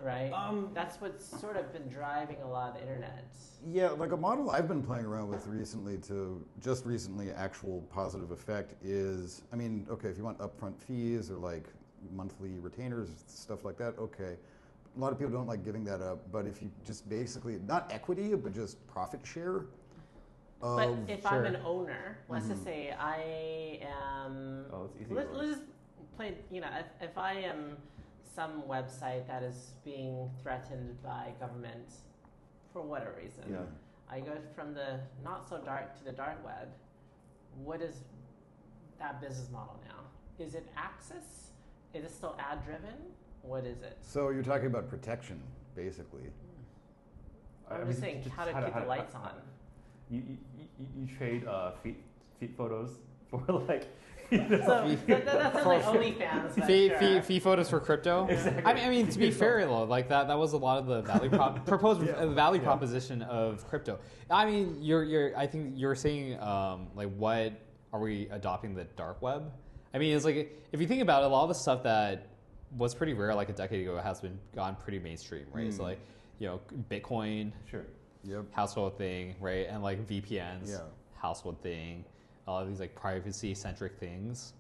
right? That's what's sort of been driving a lot of the internet. Yeah, like a model I've been playing around with recently to just recently actual positive effect is, I mean, okay, if you want upfront fees or like monthly retainers, stuff like that, okay. A lot of people don't like giving that up, but if you just basically, not equity, but just profit share But of, if sure. I'm an owner, let's just say I am. Oh, it's easy. Let's just play. You know, if I am some website that is being threatened by government for whatever reason, Yeah. I go from the not so dark to the dark web. What is that business model now? Is it access? Is it still ad driven? What is it? so you're talking about protection, basically. I'm just saying how to keep the lights on. You trade feet photos for like. You know, So that sounds like OnlyFans. but sure. Fee photos for crypto. Exactly. I mean, to be fair though, like that was a lot of the value proposed value Yeah. proposition of crypto. I mean, I think you're saying like, what are we adopting the dark web? I mean, it's like if you think about it, a lot of the stuff that was pretty rare like a decade ago has been gone pretty mainstream, right? So like, you know, Bitcoin, sure. Yep. household thing, right? And like VPNs, Yeah. household thing, all of these like privacy centric things.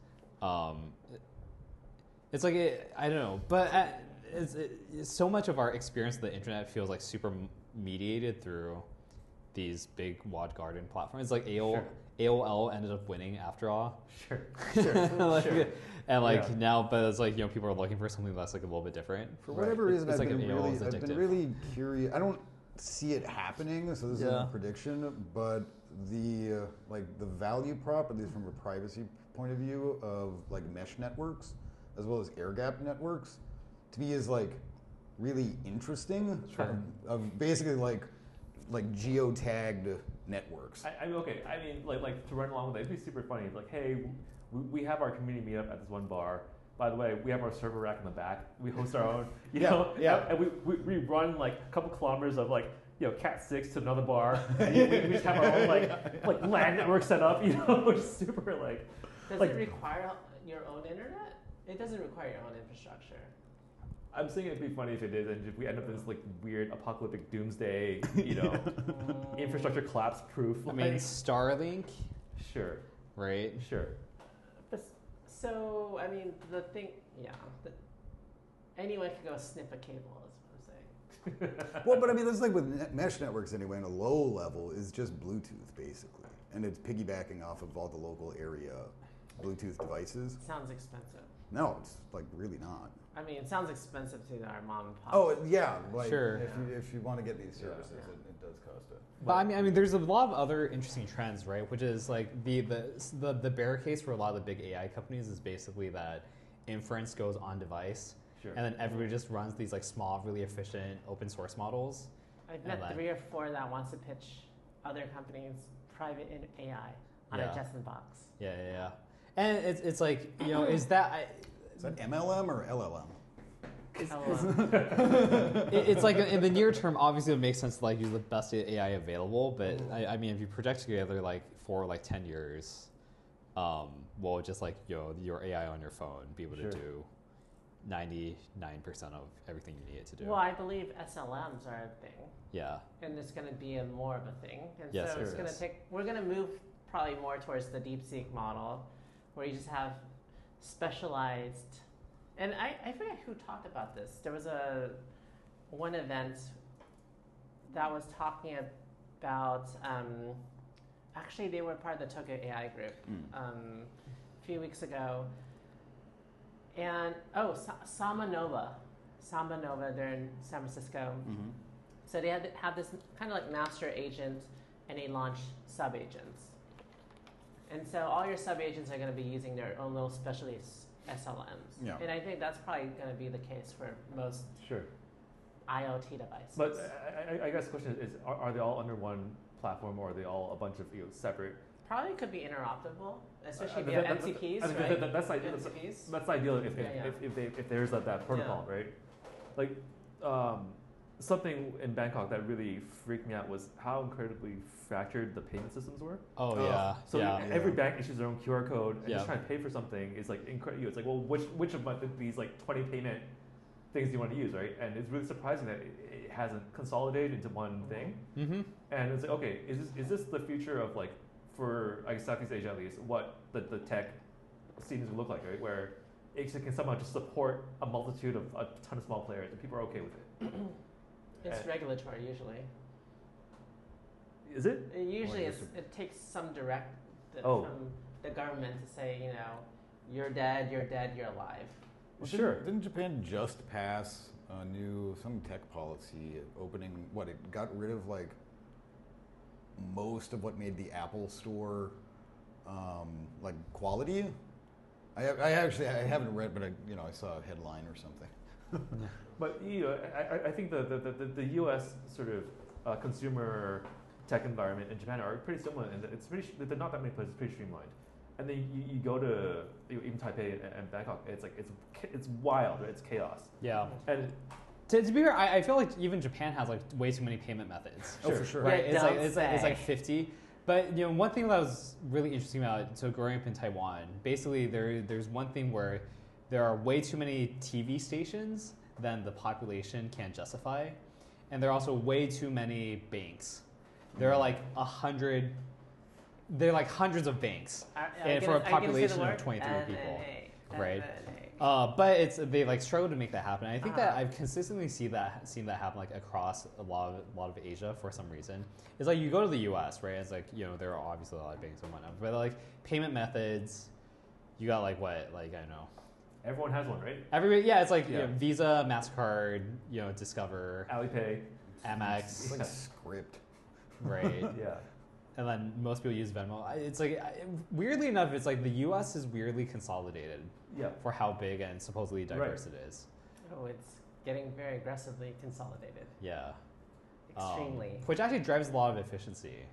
It's like I don't know, but it's so much of our experience of the internet feels like super mediated through these big walled garden platforms. It's like Sure. AOL ended up winning after all. Sure. Like, Sure. and like Yeah. now, but it's like, people are looking for something that's like a little bit different. For whatever reason, It's I've like been an AOL is I've been addictive. really curious. I don't see it happening, so this is Yeah. a prediction. But the like the value prop, at least from a privacy point of view, of like mesh networks as well as air gap networks, to me is like really interesting. Sure. Of basically like geotagged networks. I mean, okay. I mean, like to run along with it, it'd be super funny. Like, hey, we have our community meetup at this one bar. By the way, we have our server rack in the back. We host our own, you know, and we run like a couple kilometers of like, Cat 6 to another bar. And we just have our own like LAN network set up, which is super like. Does like, it require your own internet? It doesn't require your own infrastructure. I'm saying it'd be funny if it did, and if we end up in this like weird apocalyptic doomsday, infrastructure collapse proof. I mean, Starlink, sure, right? sure. So, I mean, the thing, anyone can go snip a cable, is what I'm saying. Well, but I mean, that's like with mesh networks anyway. On a low level, is just Bluetooth basically, and it's piggybacking off of all the local area Bluetooth devices. Sounds expensive. No, it's like really not. I mean, it sounds expensive to our mom and pop. Oh yeah, like Sure. if you want to get these services, Yeah. it does cost it. But I mean, there's a lot of other interesting trends, right? Which is like the bear case for a lot of the big AI companies is basically that inference goes on device, Sure. and then everybody just runs these like small, really efficient open source models. I've met 3 or 4 that wants to pitch other companies private in AI on Yeah. a Jetson box. Yeah. And it's like, is that Is that MLM or LLM? it's like in the near term, obviously it makes sense to like use the best AI available. But I mean, if you project together like for like 10 years, well, just like your AI on your phone be able Sure. to do 99% of everything you need it to do. Well, I believe SLMs are a thing, Yeah. and it's going to be more of a thing. And Yes, so it's it going to is. we're going to move probably more towards the DeepSeek model, where you just have specialized. And I forget who talked about this. There was one event that was talking about. Actually, they were part of the Tokyo AI group a few weeks ago. And Samba Nova, they're in San Francisco. Mm-hmm. So they have this kind of like master agent, and they launch sub agents. And so all your sub agents are going to be using their own little specialty SLMs. Yeah. And I think that's probably going to be the case for most Sure. IoT devices. But I guess the question is, are they all under one platform, or are they all a bunch of separate? Probably could be interoperable, especially if you That- have that- MCPs, I mean, right? that's ideal. MCPs. That's ideal if Yeah. if there's that protocol, right? Like something in Bangkok that really freaked me out was how incredibly fractured the payment systems were. Oh, Oh. yeah. So yeah. every bank issues their own QR code, and Yeah. just trying to pay for something is like incredible. It's like, well, which of these like 20 payment things do you want to use, right? And it's really surprising that it hasn't consolidated into one thing. Mm-hmm. And it's like, okay, is this the future of like, for I guess Southeast Asia at least, what the tech scene is going to look like, right? Where it can somehow just support a multitude of a ton of small players, and people are okay with it. It's regulatory usually. Is it? Usually Or it takes some direct Oh. from the government to say, you're dead, you're alive. Well, Sure. Didn't Japan just pass a new some tech policy opening? What, it got rid of like most of what made the Apple Store like quality. I haven't read, but I saw a headline or something. But I think the U.S. sort of consumer tech environment in Japan are pretty similar, and they're not that many places, pretty streamlined. And then you go to even Taipei and Bangkok, it's wild, right? It's chaos. Yeah. And To be fair, I feel like even Japan has like way too many payment methods. Oh, for sure. Right? Yeah, It's like 50. But one thing that was really interesting about growing up in Taiwan, basically there's one thing where there are way too many TV stations than the population can justify, and there are also way too many banks. There are like 100. There are like hundreds of banks, and for a population of 23 people, right? But they like struggle to make that happen. I think that I've consistently seen that happen like across a lot of Asia for some reason. It's like you go to the U.S., right? It's like there are obviously a lot of banks and whatnot, but like payment methods, you got like what, like I don't know. Everyone has one, right? Everybody, yeah. It's like Visa, Mastercard, Discover, Alipay, Amex, It's like script. right? Yeah. And then most people use Venmo. It's like weirdly enough, it's like the U.S. is weirdly consolidated. Yeah. For how big and supposedly diverse it is. Oh, it's getting very aggressively consolidated. Yeah. Extremely. Which actually drives a lot of efficiency.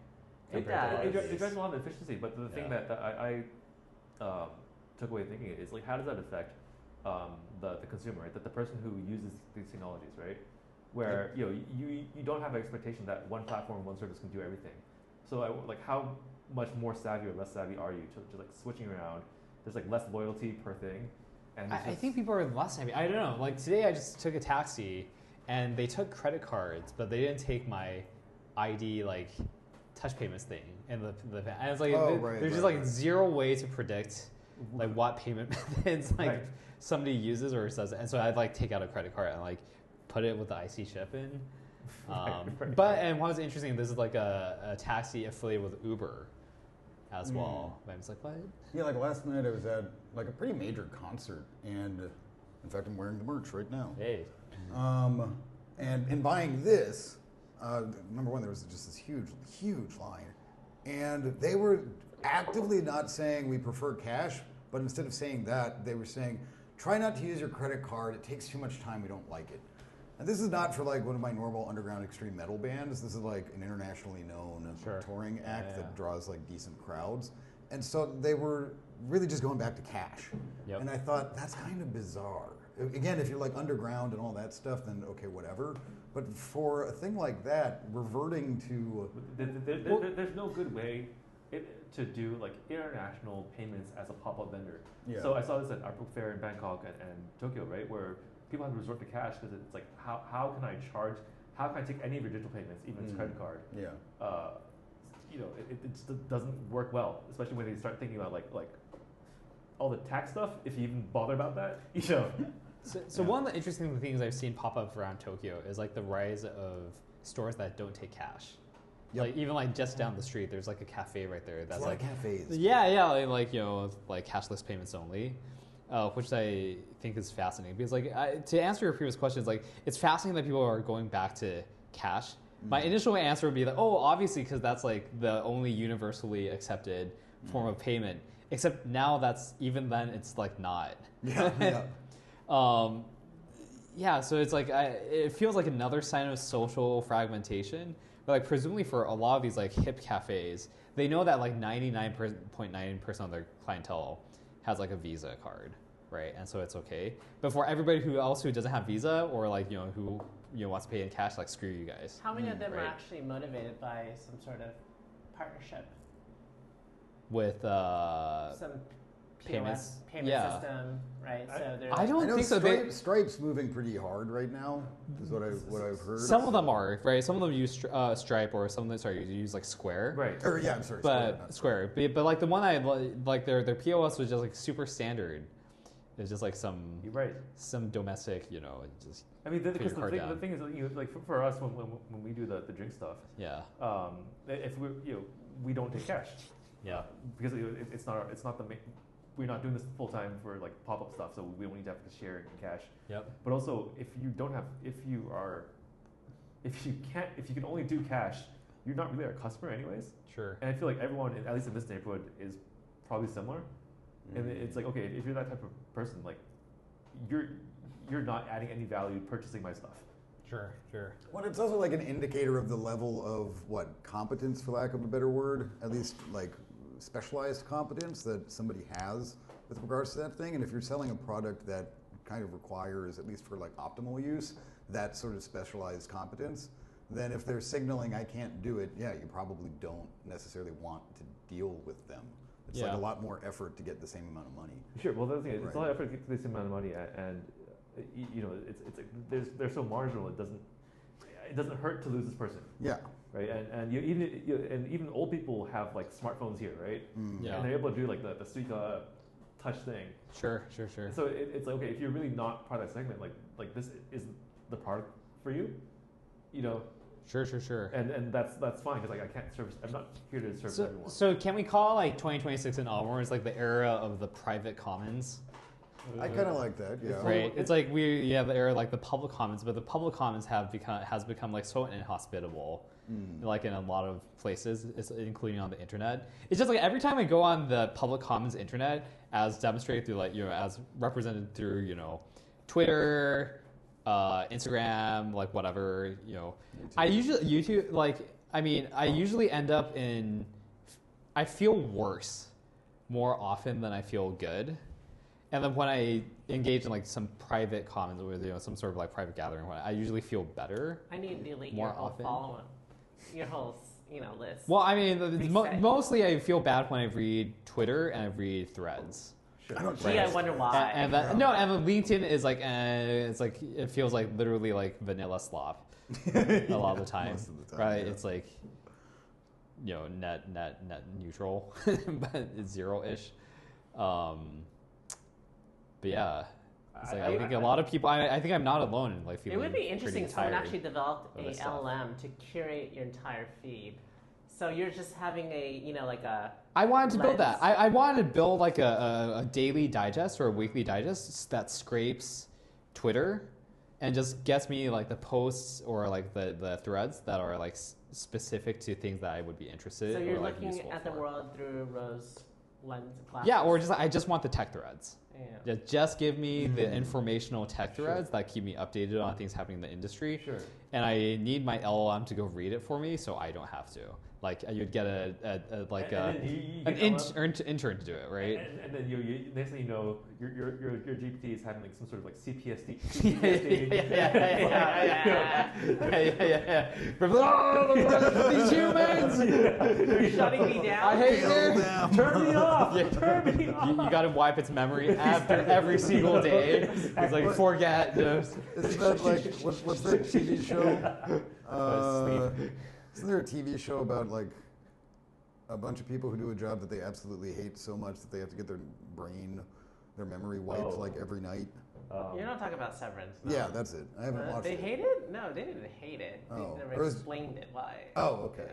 It compared to does. It drives a lot of efficiency, but the thing that I took away thinking is like, how does that affect the consumer, right? That the person who uses these technologies, right? Where you don't have an expectation that one platform, one service can do everything. So like, how much more savvy or less savvy are you to like switching around? There's like less loyalty per thing, and I think people are less savvy. I don't know. Like today, I just took a taxi, and they took credit cards, but they didn't take my ID like touch payments thing. And and it's like there's just like zero way to predict like what payment methods like somebody uses or says. And so I'd like take out a credit card and like put it with the IC chip in. And what was interesting, this is like a taxi affiliated with Uber as well. And I was like, what? Yeah, like last night I was at like a pretty major concert, and in fact I'm wearing the merch right now. Hey. And in buying this, number one, there was just this huge line, and they were actively not saying we prefer cash, but instead of saying that, they were saying, try not to use your credit card. It takes too much time. We don't like it. And this is not for like one of my normal underground extreme metal bands. This is like an internationally known touring act that draws like decent crowds. And so they were really just going back to cash. Yep. And I thought, that's kind of bizarre. Again, if you're like underground and all that stuff, then okay, whatever. But for a thing like that, reverting to... There's no good way to do like international payments as a pop-up vendor. Yeah. So I saw this at Art Book Fair in Bangkok and Tokyo, right? Where people have to resort to cash because it's like, how can I charge? How can I take any of your digital payments, even its credit card? Yeah. It just doesn't work well, especially when they start thinking about like all the tax stuff. If you even bother about that, So one of the interesting things I've seen pop up around Tokyo is like the rise of stores that don't take cash. Yep. Like even like just down the street, there's like a cafe right there that's like cafes. Yeah, like like cashless payments only. Which I think is fascinating because, like, to answer your previous questions, like, it's fascinating that people are going back to cash. My initial answer would be like, oh, obviously, because that's like the only universally accepted form of payment. Except now that's even then it's like not. Yeah. So it's like it feels like another sign of social fragmentation. But like presumably for a lot of these like hip cafes, they know that like 99.9% of their clientele has like a Visa card, right? And so it's okay. But for everybody who doesn't have Visa or like who wants to pay in cash, like screw you guys. How many of them are actually motivated by some sort of partnership with some payments system, right? I don't think so. Stripe's moving pretty hard right now, is what I've heard. Some of them are, right? Some of them use Stripe, or some of them use like Square. Right. Or I'm sorry. But Square. But like the one I like, their POS was just like super standard. It's just like some domestic, just. I mean, because the thing is, like for us when we do the drink stuff. Yeah. If we don't take cash. Yeah. Because it's not the main. We're not doing this full time for like pop up stuff, so we don't need to have to share in cash. Yep. But also, if you can only do cash, you're not really our customer anyways. Sure. And I feel like everyone, at least in this neighborhood, is probably similar. And it's like, okay, if you're that type of person, like you're not adding any value purchasing my stuff. Sure. Well, it's also like an indicator of the level of competence, for lack of a better word, at least like specialized competence that somebody has with regards to that thing. And if you're selling a product that kind of requires, at least for like optimal use, that sort of specialized competence, then if they're signaling I can't do it, you probably don't necessarily want to deal with them. It's like a lot more effort to get the same amount of money. Sure. Well, the other thing is, it's a lot of effort to get the same amount of money, and it's like they're so marginal. It doesn't hurt to lose this person. Yeah. Right. And even old people have like smartphones here, right? Yeah. And they're able to do like the Suica touch thing. Sure. So it's like, okay, if you're really not part of that segment, like this is the product for you, you know. Sure. And that's fine because like I can't service. I'm not here to service everyone. So can we call like 2026 and onwards like the era of the private commons? I kind of like that, yeah. Right. It's like we have the era like the public commons, but the public commons has become like so inhospitable, like in a lot of places, including on the internet. It's just like every time I go on the public commons internet, as demonstrated through like as represented through Twitter, Instagram, like whatever I usually YouTube I usually end up in. I feel worse more often than I feel good. And then when I engage in like some private comments or some sort of like private gathering, I usually feel better. I need to delete more your whole often. following, your whole list. Well, I mean, mostly I feel bad when I read Twitter and I read Threads. I don't Gee, I wonder why. And then LinkedIn is like, it's like it feels like literally like vanilla slop a lot of the time, most of the time, right? yeah. It's like net neutral, but it's zero-ish. But yeah, it's like, I think a lot of people. I think I'm not alone in like feeling. It would be interesting if pretty someone tired actually developed of a this stuff. LLM to curate your entire feed. So you're just having a like a. I wanted to build lens. that. I wanted to build like a daily digest or a weekly digest that scrapes Twitter and just gets me like the posts or like the threads that are like specific to things that I would be interested So in. you're or, like, looking useful at the for. world through rose lens glasses. Yeah, or I just want the tech threads. Yeah. Just give me the informational tech threads that keep me updated on things happening in the industry. Sure. And I need my LLM to go read it for me so I don't have to. Like you'd get an intern to do it, right? And then you next thing you know, your GPT is having like some sort of like CPSD. These humans! You're shutting me down. I hate Kill it. them. Turn me off. Yeah. Turn me off. You got to wipe its memory after every single day. It's like forget. Just Isn't that like what's that TV show? Isn't there a TV show about like a bunch of people who do a job that they absolutely hate so much that they have to get their memory wiped like every night? You're not talking about Severance. No. Yeah, that's it. I haven't watched They it. hate it? No, they didn't hate it. They Oh. never Or is- explained it why. Oh, okay.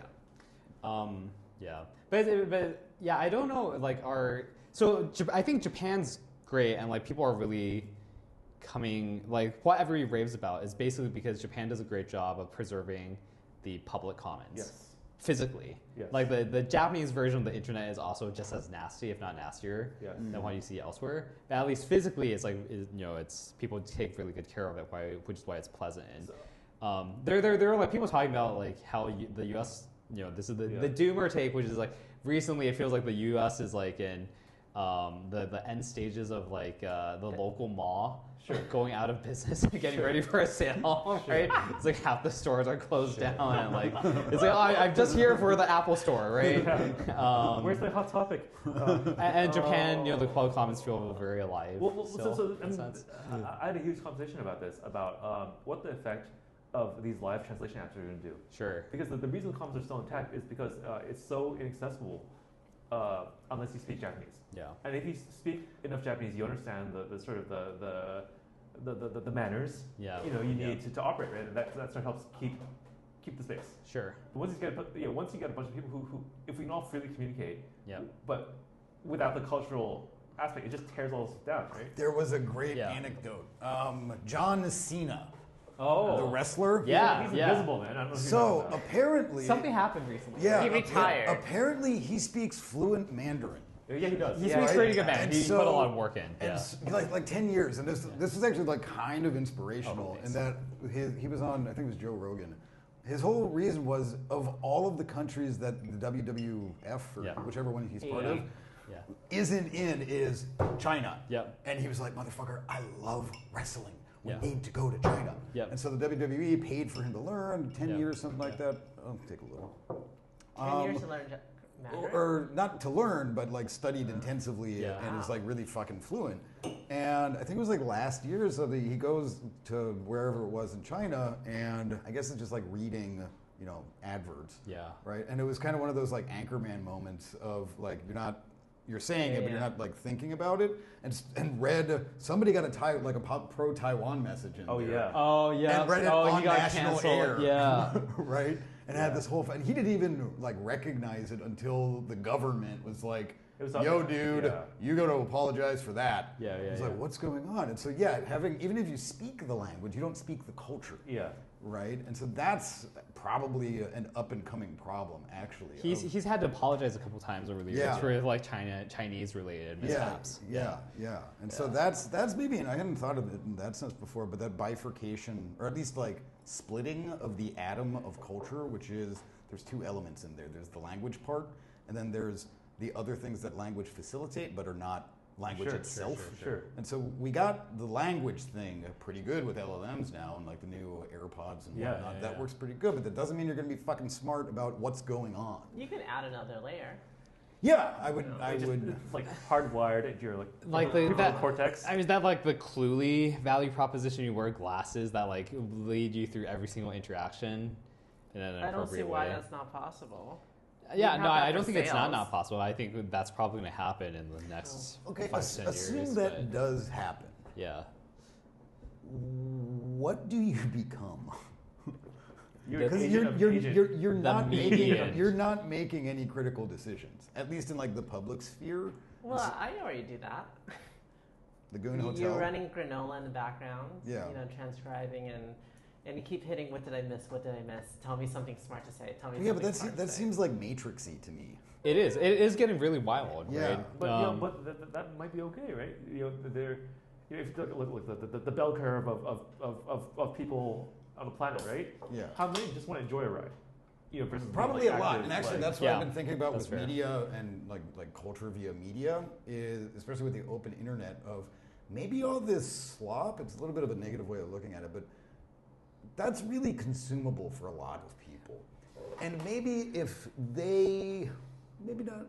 yeah, but yeah, I don't know. Like I think Japan's great, and like people are really coming. Like what everybody raves about is basically because Japan does a great job of preserving the public commons. Yes. Physically. Yes. Like the Japanese version of the internet is also just as nasty, if not nastier, Yes. than what you see elsewhere. But at least physically, it's like it's people take really good care of it, which is why it's pleasant. And there are like people talking about like how the U.S. This is the doomer take, which is like recently it feels like the U.S. is like in the end stages of like the local mall. Sure. Going out of business and getting ready for a sale, right? It's like half the stores are closed down, and like it's like I'm just here for the Apple store, right? Where's the hot topic? And Japan, the public commons feel very alive. So in a sense. I had a huge conversation about this, about what the effect of these live translation apps are going to do. Sure. Because the reason the commons are still intact is because it's so inaccessible unless you speak Japanese. Yeah. And if you speak enough Japanese, you understand the sort of the manners. Yeah. You need to operate, right? And that sort of helps keep the space. Sure. But once you get a bunch of people who if we can all freely communicate, Yeah. but without the cultural aspect, it just tears all this down, right? There was a great Yeah. anecdote. John Cena, Oh. the wrestler. Yeah. He's invisible, man. I don't know if you know So that. apparently, Something happened recently. yeah, He retired. Apparently, he speaks fluent Mandarin. Yeah, he does. He Yeah. speaks pretty good man. And He so- put a lot of work in. And Yeah. like 10 years, and this was actually like kind of inspirational Oh, in that he was on, I think it was Joe Rogan. His whole reason was of all of the countries that the WWF or Yeah. whichever one he's part of Yeah. isn't in is China. Yep. And he was like, motherfucker, I love wrestling. We Yeah. need to go to China. Yep. And so the WWE paid for him to learn 10 Yeah. years, something like that. Oh, take a little. 10 years to learn Mandarin? Or not to learn, but like studied intensively Yeah. and is like really fucking fluent. And I think it was like last year, so he goes to wherever it was in China, and I guess it's just like reading, adverts. Yeah. Right? And it was kind of one of those like Anchorman moments of like you're not you're saying it, but you're Yeah. not like thinking about it. And read somebody got a pro Taiwan message in Oh there. yeah. Oh yeah. And read it oh, on he got national canceled. air. Yeah. Right? And had this whole and he didn't even like recognize it until the government was like, It was yo, up- dude, yeah. you got to apologize for that. Yeah, yeah, It's yeah. like, what's going on? And so, yeah, even if you speak the language, you don't speak the culture, Yeah. right? And so that's probably an up and coming problem, actually. He's had to apologize a couple times over the years Yeah. for like Chinese related mishaps. Yeah. And so that's maybe, and I hadn't thought of it in that sense before, but that bifurcation, or at least like splitting of the atom of culture, which is, there's two elements in there. There's the language part, and then there's the other things that language facilitate but are not language itself. Sure. And so we got the language thing pretty good with LLMs now, and like the new AirPods and whatnot. That works pretty good, but that doesn't mean you're going to be fucking smart about what's going on. You can add another layer. Yeah, I would. It's like hardwired into your Like the prefrontal that cortex. I mean, is that like the Cluely value proposition? You wear glasses that like lead you through every single interaction in an I don't see appropriate why way. that's not possible. Yeah, have no, that I don't for think it's sales. not possible. I think that's probably going to happen in the next Okay, 5 to 10 assume years. that but does happen. yeah. What do you become? You're Because an Because agent of agent. you're The not median. making any critical decisions, at least in like the public sphere. Well, I already do that. The Goon You're Hotel. running granola in the background. Yeah. You know, transcribing and you keep hitting. What did I miss? What did I miss? Tell me something smart to say. Tell me. Yeah, but something smart to that say. seems like Matrixy to me. It is. It is getting really wild, Yeah. right? But that might be okay, right? If you look at the bell curve of people on the planet, right? Yeah. How many just want to enjoy a ride? Versus Probably being, a like, lot, active, and actually like- that's what Yeah, I've been thinking about that's with fair. media and like culture via media, is especially with the open internet, of maybe all this slop. It's a little bit of a negative way of looking at it, but that's really consumable for a lot of people. And maybe if they maybe not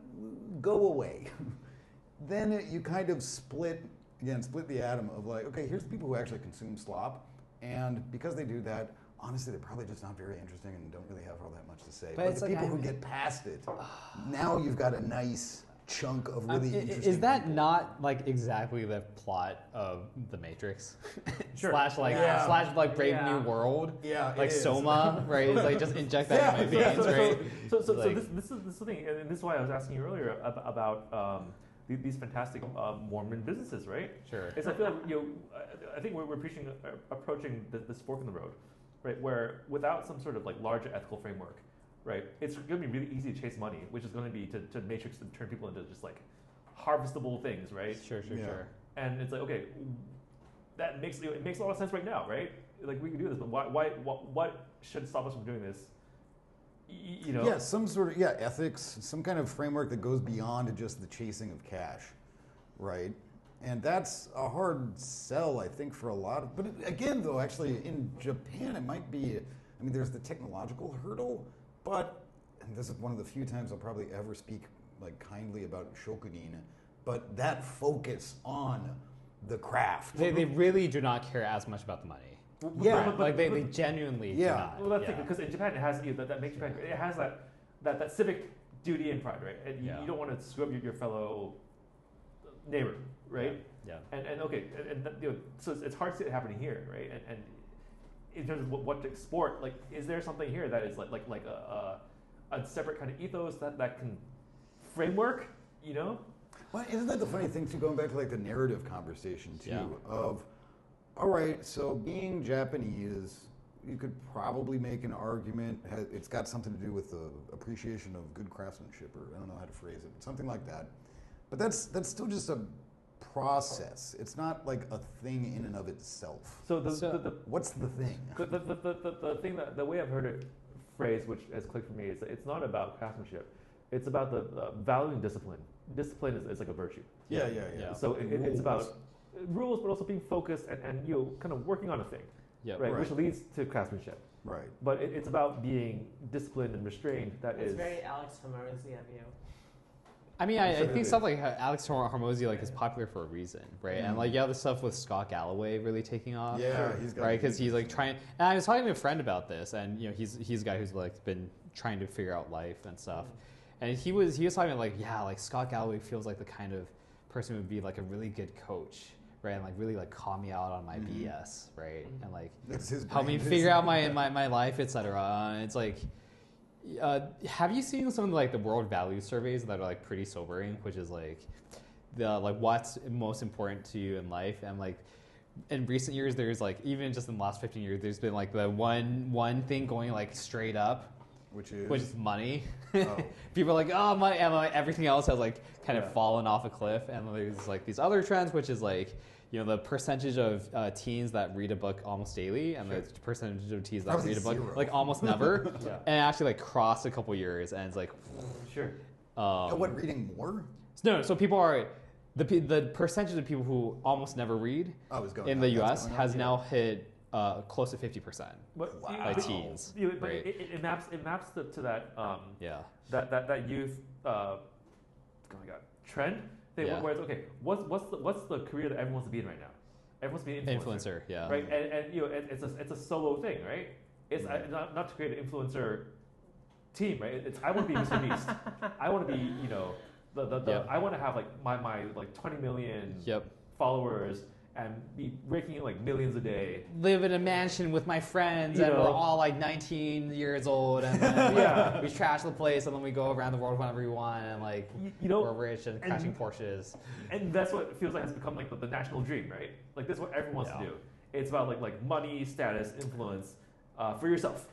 go away, then you kind of split the atom of like, okay, here's the people who actually consume slop, and because they do that, honestly, they're probably just not very interesting and don't really have all that much to say. But it's the like people who get past it, now you've got a nice chunk of really interesting is that people. not like exactly the plot of The Matrix? Sure. slash like Yeah. slash like Brave Yeah. New World? Yeah, it Like is. Soma, right? It's like just inject that in my Yeah. veins, right? So Like- this is the thing, and this is why I was asking you earlier about these fantastic Mormon businesses, right? Sure. It's I feel like, I think we're approaching this fork in the road, right? Where without some sort of like larger ethical framework, right? It's going to be really easy to chase money, which is going to be to matrix and turn people into just like harvestable things, right? Sure. Yeah. And it's like, okay, that makes it makes a lot of sense right now, right? Like we can do this, but what should stop us from doing this? Yeah, some sort of ethics, some kind of framework that goes beyond just the chasing of cash, right? And that's a hard sell, I think, for a lot of. But again, though, actually, in Japan, it might be. I mean, there's the technological hurdle, but and this is one of the few times I'll probably ever speak like kindly about shokunin. But that focus on the craft. They really do not care as much about the money. Yeah, Like they genuinely do Yeah. not. Well, that's yeah. because in Japan it has that makes Japan. It has that civic duty and pride, right? And Yeah. you don't want to screw up your fellow neighbor, right? Yeah. And okay, and so it's hard to see it happening here, right? And in terms of what to export, like, is there something here that is like a separate kind of ethos that can framework, Well, isn't that the funny thing too? Going back to like the narrative conversation too, Yeah. of all right, so being Japanese, you could probably make an argument. It's got something to do with the appreciation of good craftsmanship, or I don't know how to phrase it, but something like that. But that's still just a process. It's not like a thing in and of itself. So the What's the thing? the thing the way I've heard it phrased, which has clicked for me, is that it's not about craftsmanship. It's about the valuing discipline. Discipline is like a virtue. Yeah. Yeah. So it's Rules. about rules, but also being focused and kind of working on a thing, Yeah. right? Right. Which leads to craftsmanship. Right. But it's about being disciplined and restrained. It's very Alex Hormozy of you. I mean, I Sure. think stuff like Alex Hormozy like is popular for a reason, right? And like the stuff with Scott Galloway really taking off, Yeah, he's got right? Because he's like trying. And I was talking to a friend about this, and he's a guy who's like been trying to figure out life and stuff. And he was talking like, yeah, like Scott Galloway feels like the kind of person who would be like a really good coach, right? And like really like call me out on my BS, right? And like help me figure out my life, etc. It's like, have you seen some of like the world value surveys that are like pretty sobering, which is like the like what's most important to you in life? And like in recent years, there's like even just in the last 15 years, there's been like the one thing going like straight up, which is money. Oh. People are like, oh, money, and like, everything else has like kind of fallen off a cliff. And there's like these other trends, which is like, you know, the percentage of teens that read a book almost daily, and the percentage of teens that read a book like almost never, and it actually like crossed a couple years, and it's like, what, reading more? No, so people are the percentage of people who almost never read in the U.S. has now hit close to 50% by teens. But right? it maps to that that youth trend thing where it's okay. What's the career that everyone wants to be in right now? Everyone wants to be an influencer. Right, and you know it's a solo thing, right? It's not to create an influencer team, right? It's I want to be Mr. Beast. I want to be I want to have like my like 20 million followers and be raking in like millions a day. Live in a mansion with my friends, and we're all like 19 years old, and then we trash the place, and then we go around the world whenever we want, and like we're rich and crashing Porsches. And that's what it feels like has become like the national dream, right? Like this is what everyone wants to do. It's about like money, status, influence for yourself.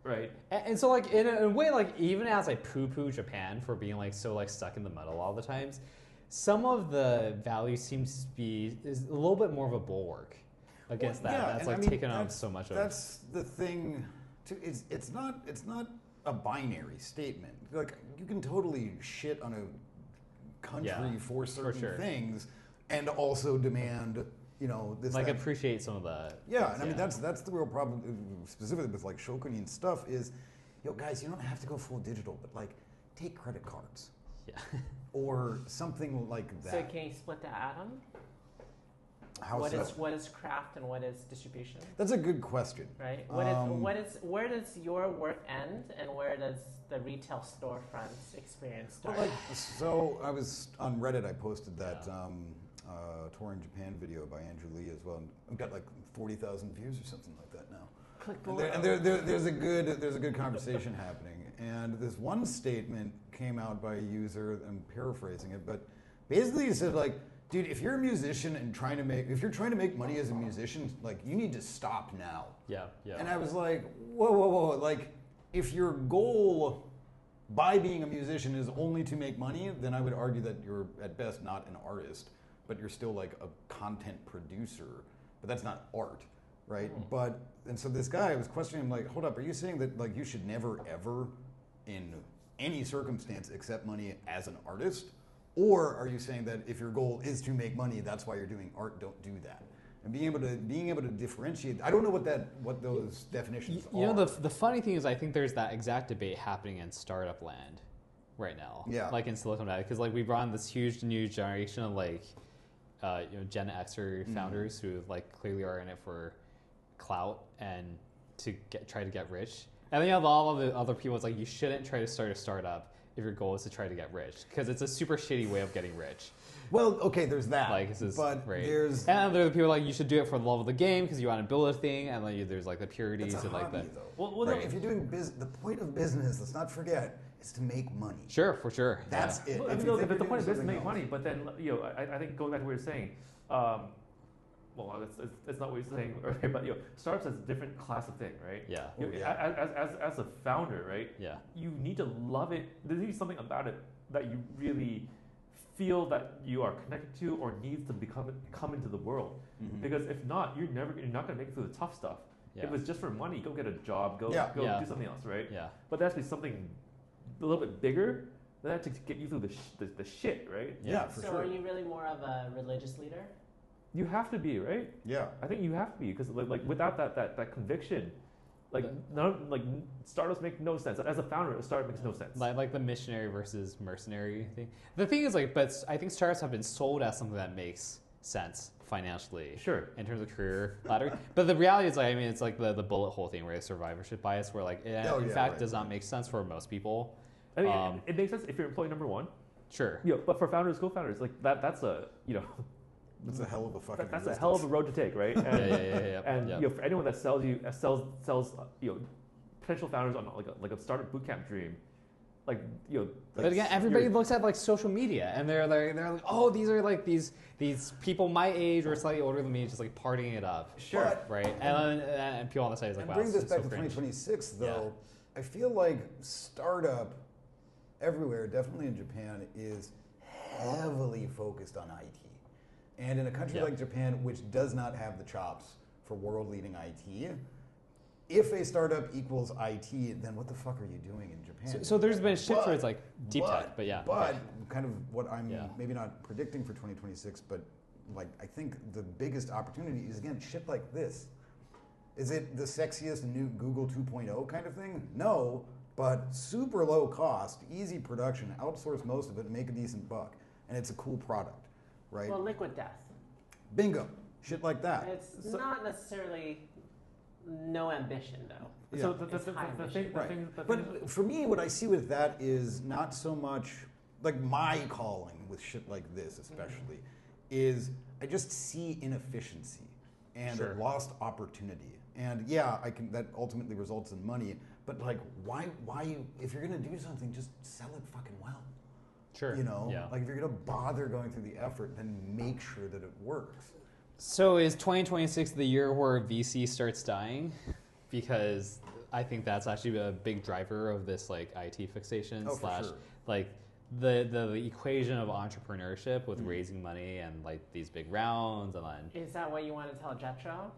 Right. And so like in a way, like even as I poo-poo Japan for being like so like stuck in the middle all the times, some of the value seems to be is a little bit more of a bulwark against that. Yeah, that's like taken on so much of. That's the thing. It's not a binary statement. Like you can totally shit on a country for certain things, and also demand. You know, this like appreciate some of the and I mean that's the real problem specifically with like Shokunin stuff is, guys, you don't have to go full digital, but like take credit cards, or something like that. So can you split the atom? What is craft and what is distribution? That's a good question. Right. Where does your work end and where does the retail storefronts experience start? Well, so I was on Reddit. I posted that. Touring Japan video by Andrew Lee as well. And I've got like 40,000 views or something like that now. Click below. And there's a good conversation happening. And this one statement came out by a user. I'm paraphrasing it, but basically he said like, dude, if you're a musician and if you're trying to make money as a musician, like you need to stop now. Yeah. And I was like, whoa. Like if your goal by being a musician is only to make money, then I would argue that you're at best not an artist. But you're still like a content producer, but that's not art, right? And so this guy was questioning him like, hold up, are you saying that like you should never ever, in any circumstance, accept money as an artist, or are you saying that if your goal is to make money, that's why you're doing art? Don't do that. And being able to differentiate, I don't know what those definitions are. You know, the funny thing is, I think there's that exact debate happening in startup land right now, like in Silicon Valley, because like we brought in this huge new generation of like. Gen Xer founders who like clearly are in it for clout and to try to get rich. And then you have all of the other people. It's like you shouldn't try to start a startup if your goal is to try to get rich because it's a super shitty way of getting rich. Well, okay, there's that. Like, there's and there are the people like you should do it for the love of the game because you want to build a thing, and then there's like the purities and like that. Well, if you're doing the point of business, let's not forget, is to make money. Sure, for sure. That's it. Well, the point of business is to make money, but then I think going back to what you're saying, well, it's not what you're saying, earlier, but startups is a different class of thing, right? Yeah. As a founder, right? Yeah. You need to love it. There needs to be something about it that you really feel that you are connected to or needs to come into the world. Mm-hmm. Because if not, you're not going to make it through the tough stuff. Yeah. If it's just for money, go get a job, go do something else, right? Yeah. But there has to be something a little bit bigger than that to get you through the shit, right? Yeah, for sure. So are you really more of a religious leader? You have to be, right? Yeah. I think you have to be because like without that conviction, startups make no sense. As a founder, a startup makes no sense. Like the missionary versus mercenary thing. The thing is but I think startups have been sold as something that makes sense financially. Sure. In terms of career ladder. But the reality is like, it's like the bullet hole thing where the survivorship bias where like it in fact does not make sense for most people. I mean, it makes sense if you're employee number one. Sure. But for founders, co-founders, like that's a It's a hell of a fucking. that's a hell of a road to take, right? And, And for anyone that sells potential founders on like a startup bootcamp dream, like But again, everybody looks at like social media, and they're like, oh, these are like these people my age or slightly older than me, just like partying it up. Sure. Right. And people on the side is like, and wow. bring this it's back so to cringe. 2026, though. I feel like startup everywhere, definitely in Japan, is heavily focused on IT. And in a country like Japan, which does not have the chops for world-leading IT, if a startup equals IT, then what the fuck are you doing in Japan? So there's been a shift towards like deep tech, but yeah. But kind of what I'm Yeah. maybe not predicting for 2026, but like I think the biggest opportunity is, again, shit like this. Is it the sexiest new Google 2.0 kind of thing? No, but super low cost, easy production, outsource most of it, make a decent buck. And it's a cool product, right? Well, liquid death. Bingo. Shit like that. It's not necessarily no ambition, though. So Yeah. the thing, But for me, what I see with that is not so much, like my calling with shit like this especially, is I just see inefficiency and Sure. lost opportunity. And yeah, that ultimately results in money, but like why if you're gonna do something, just sell it fucking well. Sure. You know? Yeah. Like if you're gonna bother going through the effort, then make sure that it works. So is 2026 the year where VC starts dying? Because I think that's actually a big driver of this like IT fixation Oh, for sure. like the equation of entrepreneurship with raising money and like these big rounds and then Is that what you want to tell Jetro?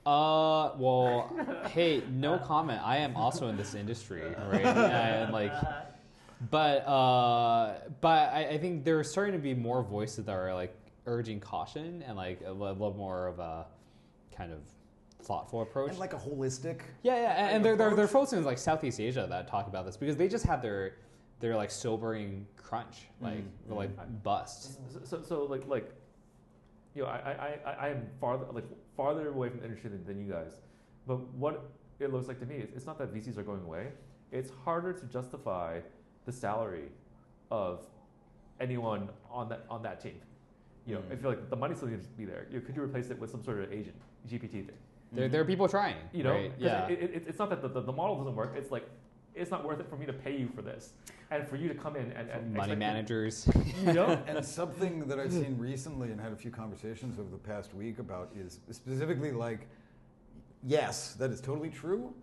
well, hey, no comment. I am also in this industry, right? And like, but I think there are starting to be more voices that are like urging caution and like a little more of a kind of thoughtful approach. And like a holistic. Yeah, and they're approach. folks in like Southeast Asia that talk about this because they just had their like sobering crunch, like bust. So like I am farther away from the industry than you guys, but what it looks like to me is it's not that VCs are going away. It's harder to justify the salary of anyone on that team. I feel like the money still needs to be there. Could you replace it with some sort of agent GPT thing? There are people trying, right? Yeah. It's not that the model doesn't work. It's like it's not worth it for me to pay you for this and for you to come in and Money expect managers. And something that I've seen recently and had a few conversations over the past week about is specifically like, yes, that is totally true,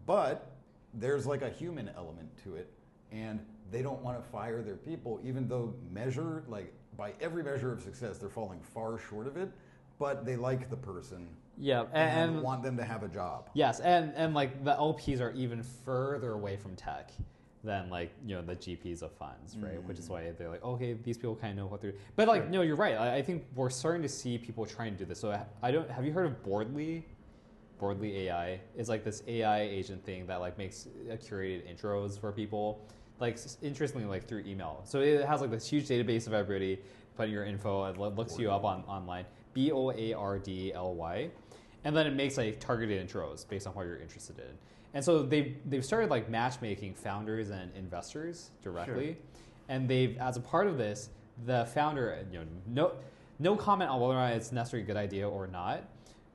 but there's like a human element to it, and they don't want to fire their people, even though by every measure of success, they're falling far short of it, but they like the person. Yeah, and want them to have a job. Yes, and like the LPs are even further away from tech than like the GPs of funds, right? Which is why they're like, okay, these people kind of know what they're. But like, no, you're right. I think we're starting to see people trying to do this. So have you heard of Boardly? Boardly AI is like this AI agent thing that like makes curated intros for people, like interestingly like through email. So it has like this huge database of everybody, putting your info, and looks you up online. BOARDLY. And then it makes like targeted intros based on what you're interested in. And so they've started like matchmaking founders and investors directly. Sure. And they've, as a part of this, the founder, no comment on whether or not it's necessarily a good idea or not.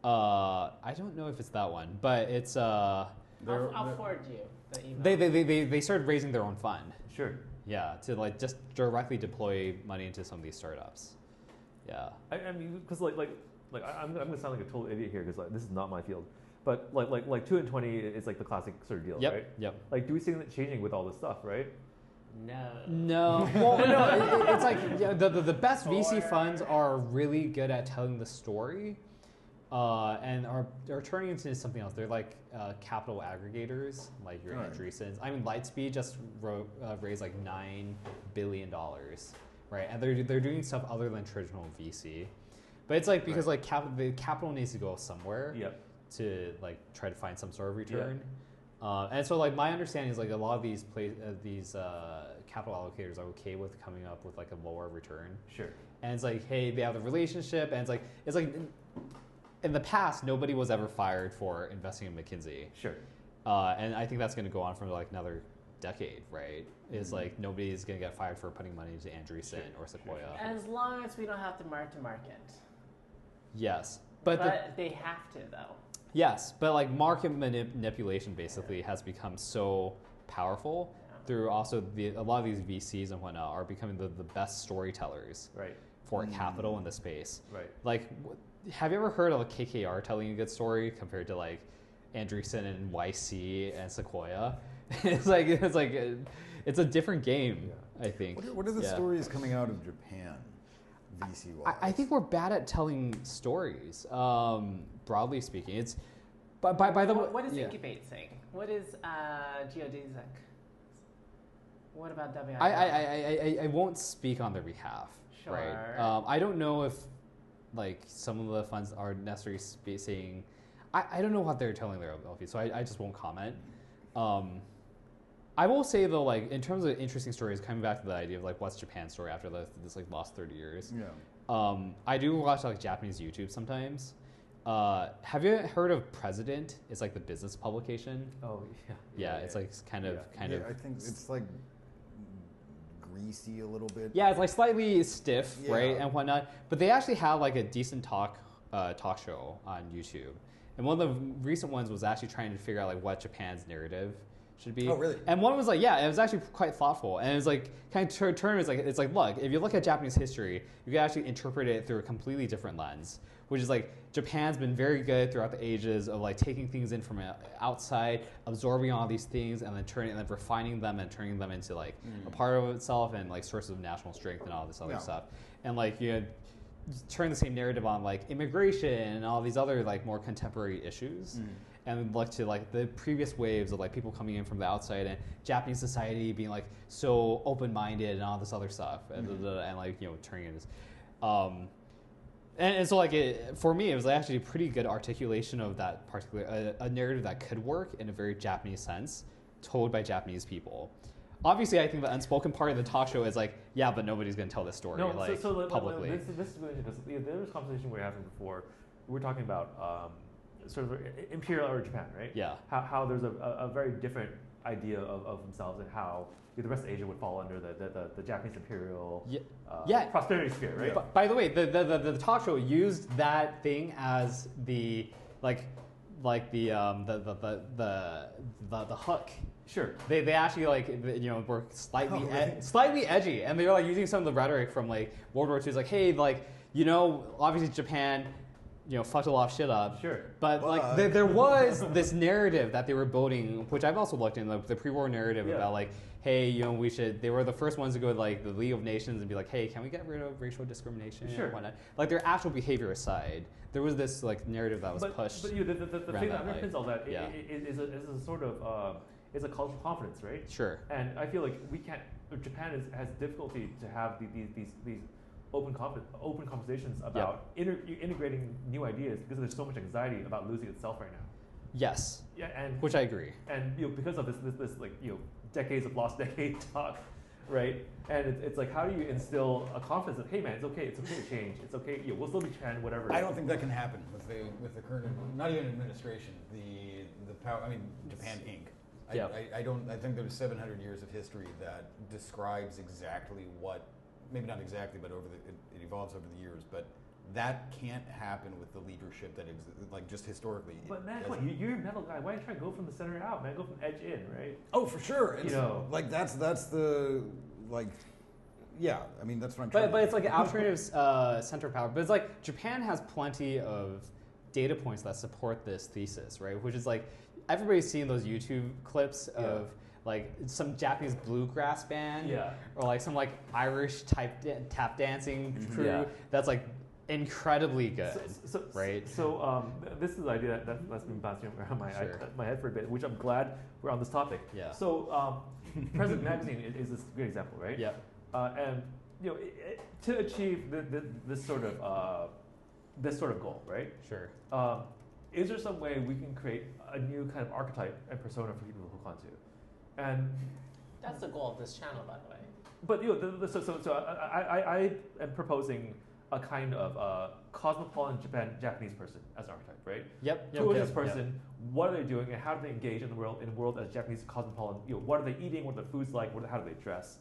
I don't know if it's that one, but it's I'll forward you the email. they started raising their own fund. Sure. Yeah, to like just directly deploy money into some of these startups. Yeah. I mean, because I'm gonna sound like a total idiot here because like this is not my field, but like 2 and 20 is like the classic sort of deal, Yep. right? Yep. Like, do we see that changing with all this stuff, right? No. Well, no. It's like the best VC funds are really good at telling the story, and are turning into something else. They're like capital aggregators, like your Andreessens. I mean, Lightspeed just raised like $9 billion, right? And they're doing stuff other than traditional VC. But it's like because like the capital needs to go somewhere to like try to find some sort of return. And so like my understanding is like a lot of these capital allocators are okay with coming up with like a lower return. Sure. And it's like, hey, they have the relationship, and it's like in the past nobody was ever fired for investing in McKinsey. Sure. And I think that's going to go on for like another decade, right? Is like nobody's gonna get fired for putting money into Andreessen or Sequoia. As long as we don't have to market. Yes, But they have to though. yes, but like market manipulation basically has become so powerful through also a lot of these VCs and whatnot are becoming the best storytellers Right. for capital in the space. Right. Like, have you ever heard of a KKR telling a good story compared to like Andreessen and YC and Sequoia? it's a different game. I think. What are the stories coming out of Japan, VC wise? I think we're bad at telling stories. Broadly speaking, it's by the way. What is Incubate saying? What is Geodesic? What about WI? I won't speak on their behalf. Sure. Right. I don't know if like some of the funds are necessarily saying. I don't know what they're telling their LPs, so I just won't comment. I will say though, like in terms of interesting stories, coming back to the idea of like what's Japan's story after this like last 30 years. Yeah. I do watch like Japanese YouTube sometimes. Have you heard of President? It's like the business publication. Oh yeah. Yeah, it's like kind of. I think it's like greasy a little bit. Yeah, it's like slightly stiff, Yeah. right, and whatnot. But they actually have like a decent talk show on YouTube. And one of the recent ones was actually trying to figure out like what Japan's narrative should be. Oh, really? And one was like, yeah, it was actually quite thoughtful. And it was like kind of turn it's like look, if you look at Japanese history, you can actually interpret it through a completely different lens, which is like Japan's been very good throughout the ages of like taking things in from outside, absorbing all these things, and then refining them and turning them into like a part of itself and like sources of national strength and all this other stuff. And like turn the same narrative on like immigration and all these other like more contemporary issues. And look to like the previous waves of like people coming in from the outside and Japanese society being like so open-minded and all this other stuff and like turning it and so like for me it was actually a pretty good articulation of that particular a narrative that could work in a very Japanese sense told by Japanese people. Obviously, I think the unspoken part of the talk show is like, yeah, but nobody's going to tell this story publicly. This is really because there was a conversation we were having before. We were talking about sort of imperial or Japan, right? Yeah. How there's a very different idea of themselves and how the rest of Asia would fall under the Japanese imperial prosperity sphere, right? But, by the way, the talk show used that thing as the the hook. Sure. They actually were slightly edgy, and they were like using some of the rhetoric from like World War II. It's like, hey, like obviously Japan, fucked a lot of shit up. Sure. But like there was this narrative that they were building, which I've also looked in the pre-war narrative about like, hey, we should. They were the first ones to go to like the League of Nations and be like, hey, can we get rid of racial discrimination and whatnot? Like their actual behavior aside, there was this like narrative that was pushed. But the thing that underpins all that is a sort of it's a cultural confidence, right? Sure. And I feel like Japan has difficulty to have these open conversations about integrating new ideas because there's so much anxiety about losing itself right now. Yes. Yeah, and which I agree. And because of this like decades of lost decade talk, right? And it's like, how do you instill a confidence that, hey man, it's okay to change, it's okay, we'll still be Japan, whatever. I don't think that can happen with the current, not even administration, the power. I mean, Japan Inc. I think there's 700 years of history that describes exactly what, maybe not exactly, but it evolves over the years, but that can't happen with the leadership that like just historically. But man, you're a metal guy. Why are you trying to go from the center out, man? Go from edge in, right? Oh, for sure. It's, like that's the like. Yeah, I mean that's what I'm trying. But it's like an alternative center of power. But it's like Japan has plenty of data points that support this thesis, right? Which is like everybody's seen those YouTube clips of like some Japanese bluegrass band, or like some like Irish tap dancing crew that's like incredibly good, right? So this is an idea that's been bouncing around my head for a bit, which I'm glad we're on this topic. Yeah. So President Magazine is a good example, right? Yeah. And to achieve this sort of goal, right? Sure. Is there some way we can create a new kind of archetype and persona for people to hook onto? And that's the goal of this channel, by the way. But so I am proposing a kind of cosmopolitan Japanese person as an archetype, right? Yep. Who is this person? What are they doing, and how do they engage in the world as Japanese cosmopolitan? What are they eating? What are their foods like? How do they dress?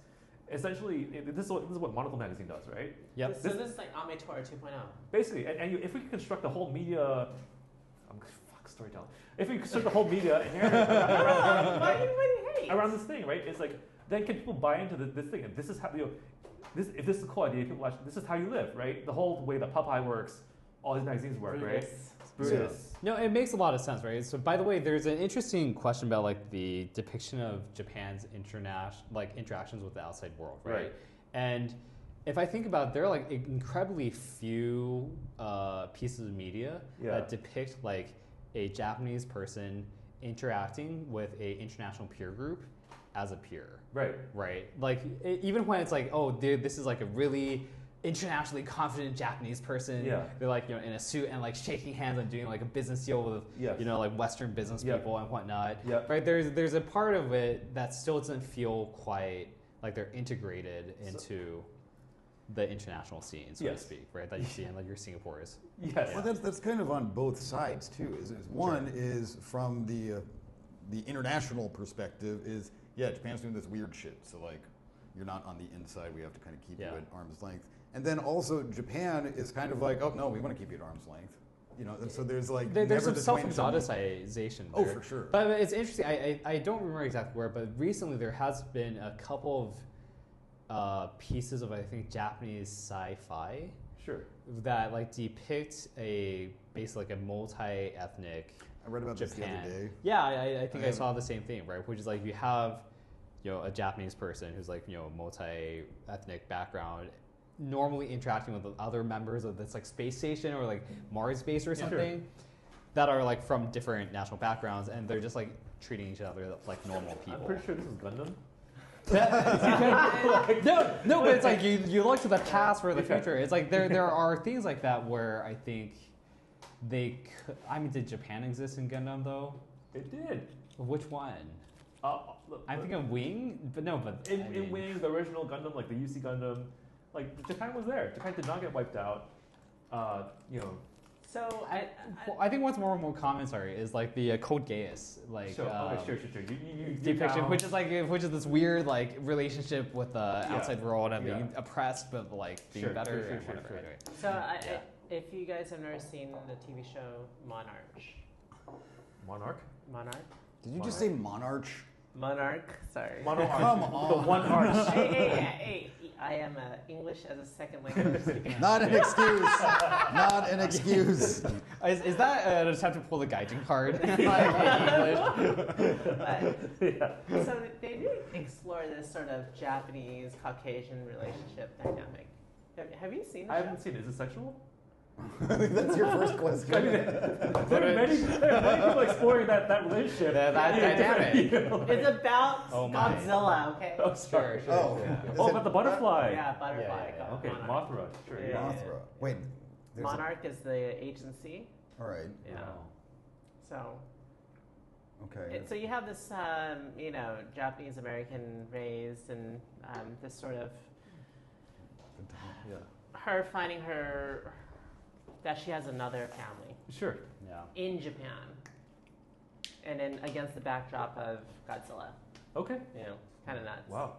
Essentially, this is what Monocle Magazine does, right? Yep. So this is like Ametora 2.0. Basically, if we can construct a whole media, storytelling. If we construct the whole media around this thing, right? It's like then can people buy into this thing? And this is how if this is a cool idea, people watch. This is how you live, right? The whole way that Popeye works, all these magazines work, right? Brutus. No, it makes a lot of sense, right? So, by the way, there's an interesting question about like the depiction of Japan's interactions with the outside world, right? And if I think about it, there are like incredibly few pieces of media that depict like a Japanese person interacting with a international peer group as a peer. Right. Like even when it's like, oh, this is like a really internationally confident Japanese person. Yeah. They're like, in a suit and like shaking hands and doing like a business deal with, like Western business people and whatnot. Right. There's a part of it that still doesn't feel quite like they're integrated into the international scene, so to speak, right? That you see in like your Singapores. Well, that's kind of on both sides too. One is from the international perspective is Japan's doing this weird shit. So like you're not on the inside. We have to kind of keep you at arm's length. And then also Japan is kind of like, oh no, we want to keep you at arm's length. And so there's like there's some self-exoticization. Oh, for sure. But it's interesting. I don't remember exactly where, but recently there has been a couple of pieces of I think Japanese sci-fi. Sure. That like depict basically like a multi-ethnic. I read about Japan. this the other day. Yeah, I think I saw the same thing, right? Which is like you have, a Japanese person who's like, multi-ethnic background, normally interacting with other members of this like space station or like Mars base or something, that are like from different national backgrounds, and they're just like treating each other like normal people. I'm pretty sure this is Gundam. No, but it's like you look to the past for the future. It's like there are things like that where I think did Japan exist in Gundam though? It did. Which one? I'm thinking Wing, but no, but in Wing, the original Gundam, like the UC Gundam, like Japan was there. Japan did not get wiped out. So I think what's more common, is like the Code Geass, like sure. You depiction, which is this weird like relationship with the outside world and being oppressed, but like being better. Sure. Anyway. So if you guys have never seen the TV show Monarch. Did you just say Monarch? Monarch, sorry. Monarch. Come on. The one arch. Hey, I am English as a second language speaker. Not an excuse. Not an excuse. Is that an attempt to pull the Gaijin card? So they do explore this sort of Japanese-Caucasian relationship dynamic. Have you seen the I show? haven't seen it. Is it sexual? That's your first question. There are many people exploring that relationship. That dynamic. It's about Godzilla, okay? Oh, sure. Oh, About the butterfly. Yeah, butterfly. Yeah. Okay, Monarch. Mothra. Sure. Yeah. Mothra. Wait. Monarch is the agency. All right. Yeah. So. Okay. So you have this, Japanese American raised, and this sort of her finding that she has another family. Sure. Yeah. In Japan, and then against the backdrop of Godzilla. Okay. Kind of nuts. Wow.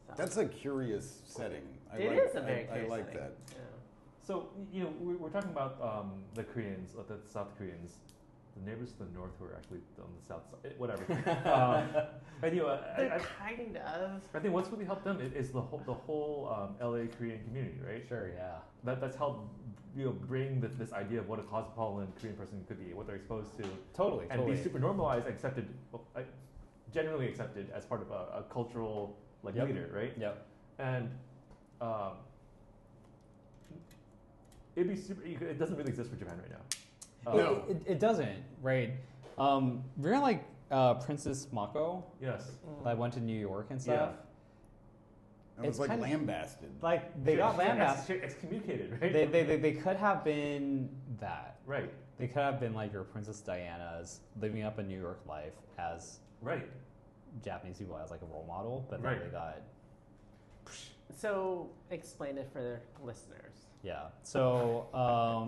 So. That's a curious setting. It is a very curious I like setting. that. Yeah. So we're talking about the Koreans, the South Koreans, the neighbors to the north who are actually on the south side. Whatever. And They're kind of. I think what's really helped them is the whole LA Korean community, right? Sure. Yeah. That's helped bring this idea of what a cosmopolitan Korean person could be, what they're exposed to, Totally. be super normalized, accepted, generally accepted as part of a cultural leader, right? Yep. And it'd be super. It doesn't really exist for Japan right now. No. It doesn't, right? Remember like Princess Mako? Yes. That went to New York and stuff? It was It's like kind of- lambasted. Like they got lambasted. Excommunicated, right? They could have been that. Right. They could have been like your Princess Diana's living up a New York life as Right. Japanese people as like a role model, but then Right. they got So explain it for the listeners. Yeah. So, I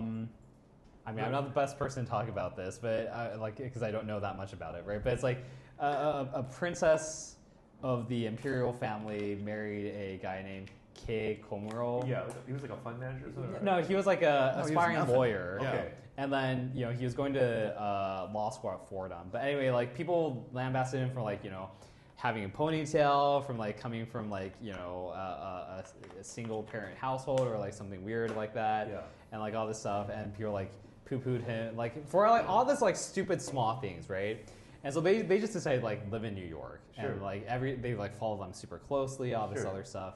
mean, I'm not the best person to talk about this, but because I don't know that much about it, right? But it's like a princess of the imperial family married a guy named Kei Komuro. Yeah, he was like a fund manager or something. Right? No, he was like a No, he was aspiring nothing. lawyer. Yeah. Okay. And then, he was going to law school at Fordham. But anyway, like, people lambasted him for, like, having a ponytail, from, like, coming from, like, a single parent household or, like, something weird like that. Yeah. And, like, all this stuff. And people, like, poo-pooed him, like, for, like, all this, like, stupid small things, right? And so they just decided, like, live in New York. Sure. And, like, they, like, follow them super closely, all this Sure. other stuff.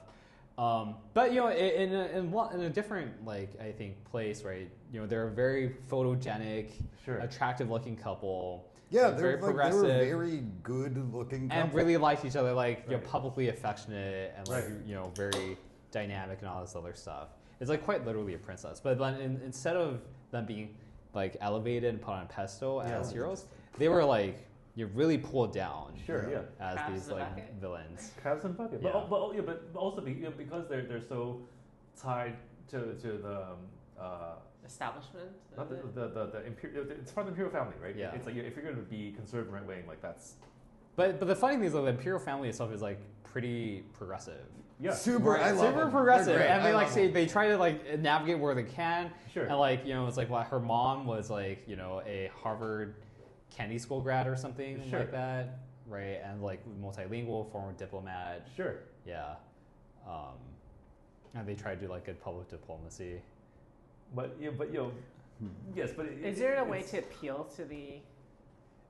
But in a different, like, I think, place, right? They're a very photogenic, Sure. attractive-looking couple. Yeah, very they were progressive, very good-looking couple. and really liked each other, like, Right. publicly affectionate and, like, Right. very dynamic and all this other stuff. It's like quite literally a princess. But then instead of them being like elevated and put on a pedestal Yeah. as heroes, they were like really pulled down Sure. Yeah. as Crabs these in the like bucket? villains. Crabs and bucket. Yeah. But also because they're so tied to the Establishment. not is it? the imperial. It's part of the imperial family, right? Yeah. It's like if you're going to be conservative right wing, like that's But the funny thing is that the imperial family itself is like pretty progressive. yeah. Super, I love Super them. progressive, They're great. and they I like love say them. they try to like navigate where they can, Sure. and like it's like her mom was like a Harvard Kennedy School grad or something Sure. like that, right? And like multilingual, former diplomat, Sure. yeah. And they try to do like good public diplomacy. But yes, but Is there a way to appeal to the?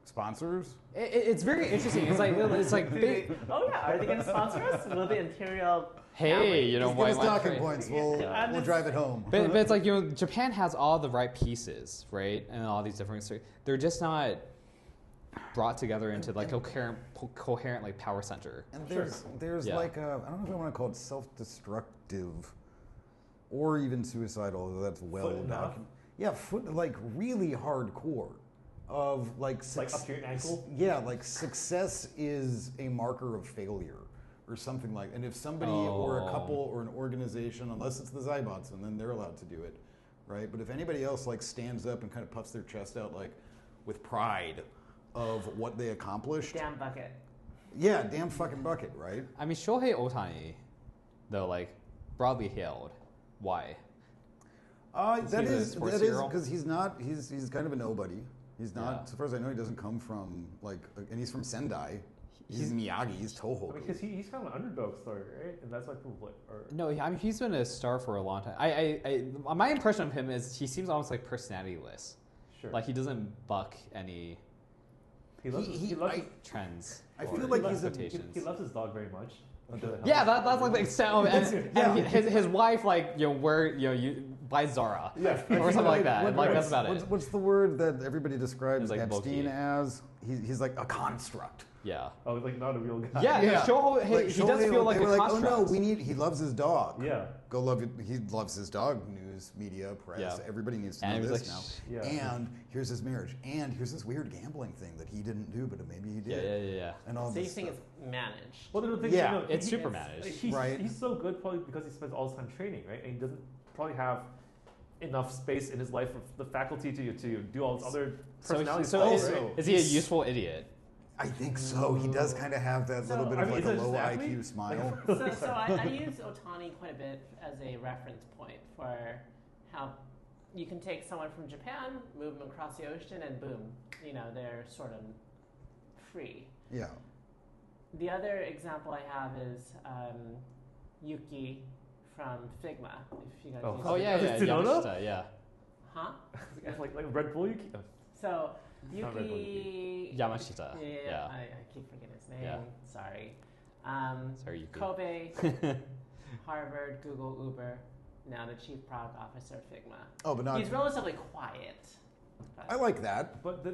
Sponsors? It's very interesting. It's like Oh yeah, are they going to sponsor us? Will the imperial? hey, family- Just why give us not talking try- points. We'll Yeah. we'll drive it home. But it's like Japan has all the right pieces, right, and all these different. They're just not brought together into like coherent like power center. And Sure. there's Yeah. like I don't know if I want to call it self-destructive or even suicidal. Although that's well Foot enough? documented. Yeah, like really hardcore of like like up to your ankle. Yeah, like success is a marker of failure or something like. And if somebody or a Oh. couple or an organization, unless it's the Zybots, and then they're allowed to do it, right? But if anybody else like stands up and kind of puffs their chest out like with pride of what they accomplished, Damn bucket. yeah, damn fucking bucket, right? I mean, Shohei Ohtani, though, like broadly hailed. Why? That he the is sports that is hero? because he's kind of a nobody. He's not, Yeah. as far as I know, he doesn't come from like, and he's from Sendai. He's Miyagi. He's Toho. Because he's kind of an underdog story, right? And that's why people like are. No, I mean he's been a star for a long time. My impression of him is he seems almost like personalityless. Sure. Like he doesn't buck any he loves he- he loves trends. I or feel like he's a- expectations. he loves his dog very much. Yeah, that's like the extent of it. Yeah. And his wife like you buys Zara Yeah. or something like that. What- Like that's about what's, it. What's the word that everybody describes It's like Epstein bulky. as? He's like a construct. Yeah. Oh, like not a real guy. Yeah, Yeah. Shohei, he does Shohei, feel like they a were construct. oh no, he loves his dog. Yeah. Go love it. He loves his dog. News, media, press. Yeah. Everybody needs to And know he was this like, now. Yeah. And here's his marriage. And here's this weird gambling thing that he didn't do, but maybe he Yeah, did. yeah. And all So you this think stuff. it's managed? Well, the thing, Yeah, It's super managed. Right. He's so good probably because he spends all his time training, right? And he doesn't probably have enough space in his life for the faculty to do all his other personalities. So Also, is he a useful idiot? I think so. He does kind of have that So, little bit I of mean, like is a it just low athlete? IQ smile. So I use Otani quite a bit as a reference point for how you can take someone from Japan, move them across the ocean, and boom, they're sort of free. Yeah. The other example I have is Yuki from Figma. If you guys use Oh yeah, Figma. yeah, Tsunoda? Yamashita, yeah. Huh? like Red Bull. So Not Red Bull, Yuki. Yamashita. Yeah. I keep forgetting his name. Yeah. Sorry. Sorry, Yuki. Kobe, Harvard, Google, Uber. Now the chief product officer of Figma. Oh, but not. He's relatively quiet. but- I like that. But I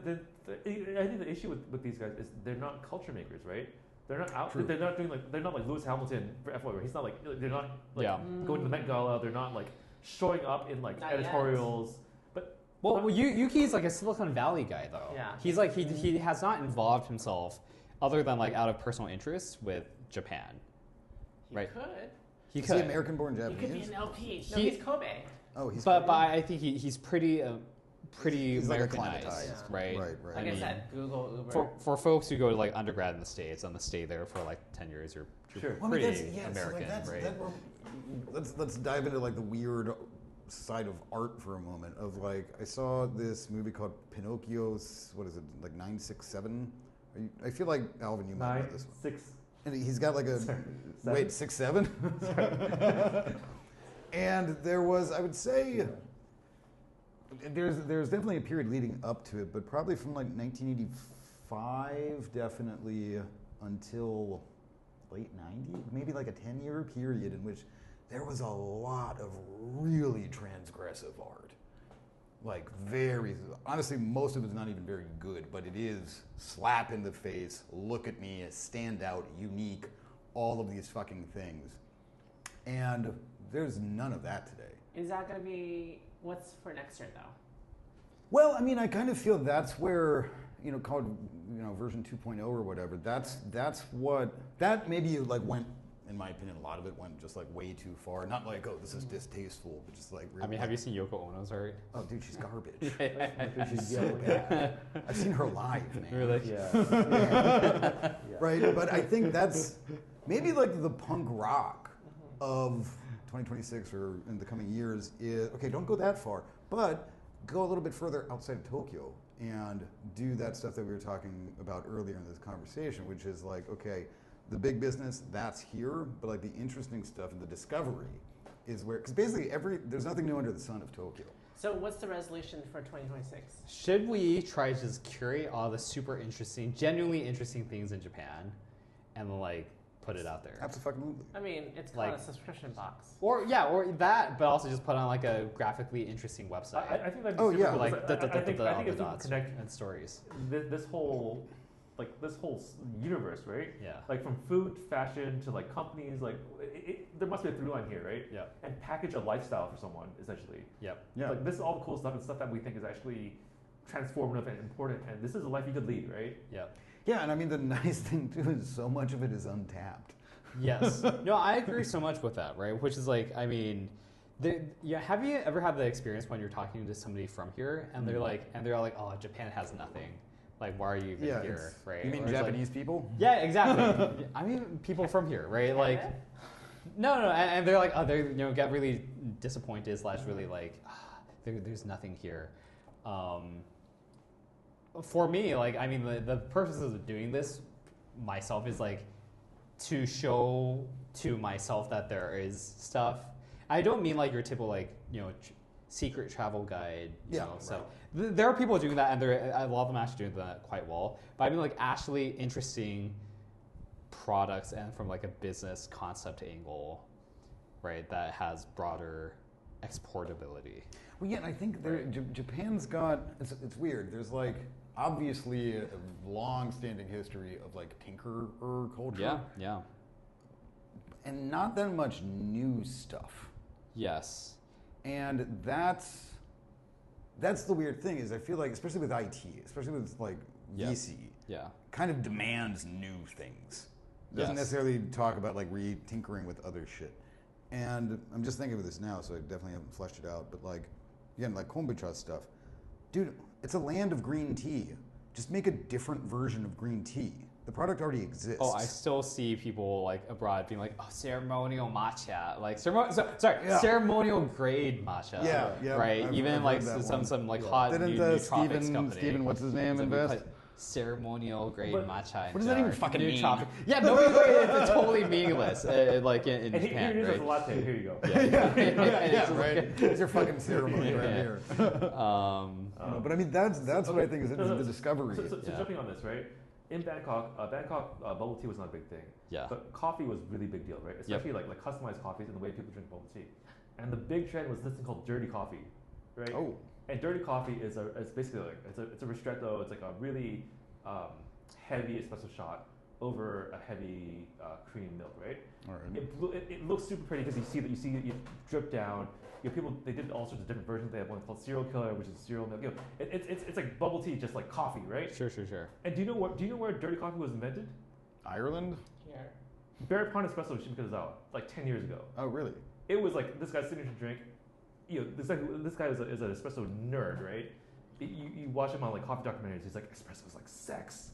think the issue with these guys is they're not culture makers, right? They're not out. True. They're not doing like they're not like Lewis Hamilton for F1. Where he's not like they're not like Yeah. going to the Met Gala. They're not like showing up in like Not yet. editorials. But Well, Yuki's like a Silicon Valley guy, though. Yeah. He's like he has not involved himself, other than like out of personal interest, with Japan. He Right. could. He Is he could. American-born He could be Japanese? an LP. No, He- he's Kobe. Oh, he's but Korean? I think he's pretty He's like Americanized, acclimatized. right? Right. Like I I, mean, said, Google, Uber. For folks who go to like undergrad in the States and they stay there for like 10 years, you're Sure. Well, I mean, pretty American, right? Let's dive into like the weird side of art for a moment. Of like, I saw this movie called Pinocchio's. What is it? Like 967. I feel like Alvin, you might know this one. 6. And he's got like a Sorry, wait 6'7". And there was, I would say, there's definitely a period leading up to it, but probably from like 1985, definitely until late 90s, maybe like a 10-year period in which there was a lot of really transgressive art. Like very, honestly, most of it's not even very good, but it is slap in the face, look at me, stand out, unique, all of these fucking things. And there's none of that today. Is that going to be, what's for next year though? Well, I mean, I kind of feel that's where, called, version 2.0 or whatever, that's what, that maybe like went, in my opinion, a lot of it went just like way too far. Not like, oh, this is distasteful, but just like really. I mean, have you seen Yoko Ono's art? Oh, dude, she's garbage. She's so bad. I've seen her live, man. Really? Yeah. Right, but I think that's maybe like the punk rock of 2026 or in the coming years is, okay, don't go that far, but go a little bit further outside of Tokyo and do that stuff that we were talking about earlier in this conversation, which is like, okay, the big business, that's here, but like the interesting stuff and the discovery is where, because basically there's nothing new under the sun of Tokyo. So what's the resolution for 2026? Should we try to just curate all the super interesting, genuinely interesting things in Japan and like put it out there? Absolutely. I mean, it's called Like- a subscription box. Or that, but also just put on like a graphically interesting website. I think that'd be Oh, super yeah. cool. Like I think all if the we dots connect and stories. this whole universe, right? Yeah. Like from food, fashion to like companies, like there must be a through line here, right? Yeah. And package a lifestyle for someone essentially. Yep. Yeah. Like this is all the cool stuff and stuff that we think is actually transformative and important, and this is a life you could lead, right? Yep. Yeah, and I mean, the nice thing too is so much of it is untapped. Yes. No, I agree so much with that, right? Which is like, I mean, have you ever had the experience when you're talking to somebody from here and they're like, oh, Japan has nothing. Like, why are you even here, it's- right? You mean Or it's like- Japanese people? yeah, exactly. I mean, people from here, right? Like, no, and they're like, oh, they get really disappointed / really like, there's nothing here. For me, like, I mean, the purpose of doing this myself is like to show to myself that there is stuff. I don't mean like your typical like secret travel guide. You know, so there are people doing that, and a lot of them actually doing that quite well. But I mean like actually interesting products and from like a business concept angle, right? That has broader exportability. Well, yeah, and I think Japan's got, it's weird. There's like obviously a long-standing history of like tinkerer culture. Yeah. And not that much new stuff. Yes. And that's the weird thing is I feel like, especially with IT, especially with like VC, Yeah. kind of demands new things. Doesn't Yes. necessarily talk about like re-tinkering with other shit. And I'm just thinking of this now, so I definitely haven't fleshed it out. But like, again, like kombucha stuff. Dude, it's a land of green tea. Just make a different version of green tea. The product already exists. Oh, I still see people like abroad being like, oh, ceremonial matcha, like Yeah. ceremonial grade matcha. Yeah, right. I've Even heard like that some one. like hot Didn't nootropics company. Steven, what's his name, So we invest? put ceremonial grade But matcha. what does that even fucking mean? Yeah, no, it's totally meaningless. Like in And Japan, here it is right? as a latte. Here you go. Yeah, right. It's your fucking ceremony right here. But I mean, that's what I think is the discovery. So jumping on this, right? In Bangkok, bubble tea was not a big thing. Yeah. But coffee was a really big deal, right? Especially like customized coffees and the way people drink bubble tea. And the big trend was this thing called dirty coffee, right? Oh. And dirty coffee is basically like it's a ristretto. It's like a really heavy espresso shot over a heavy cream milk, right? All right. It looks super pretty because you see it drip down. People they did all sorts of different versions. They have one called Serial Killer, which is cereal milk. It's like bubble tea, just like coffee, right? Sure. And do you know where dirty coffee was invented? Ireland? Here. Berry Pond Espresso in Shimakazawa, like 10 years ago. Oh, really? It was like this guy's signature drink. this guy is an espresso nerd, right? You watch him on like coffee documentaries. He's like, espresso is like sex.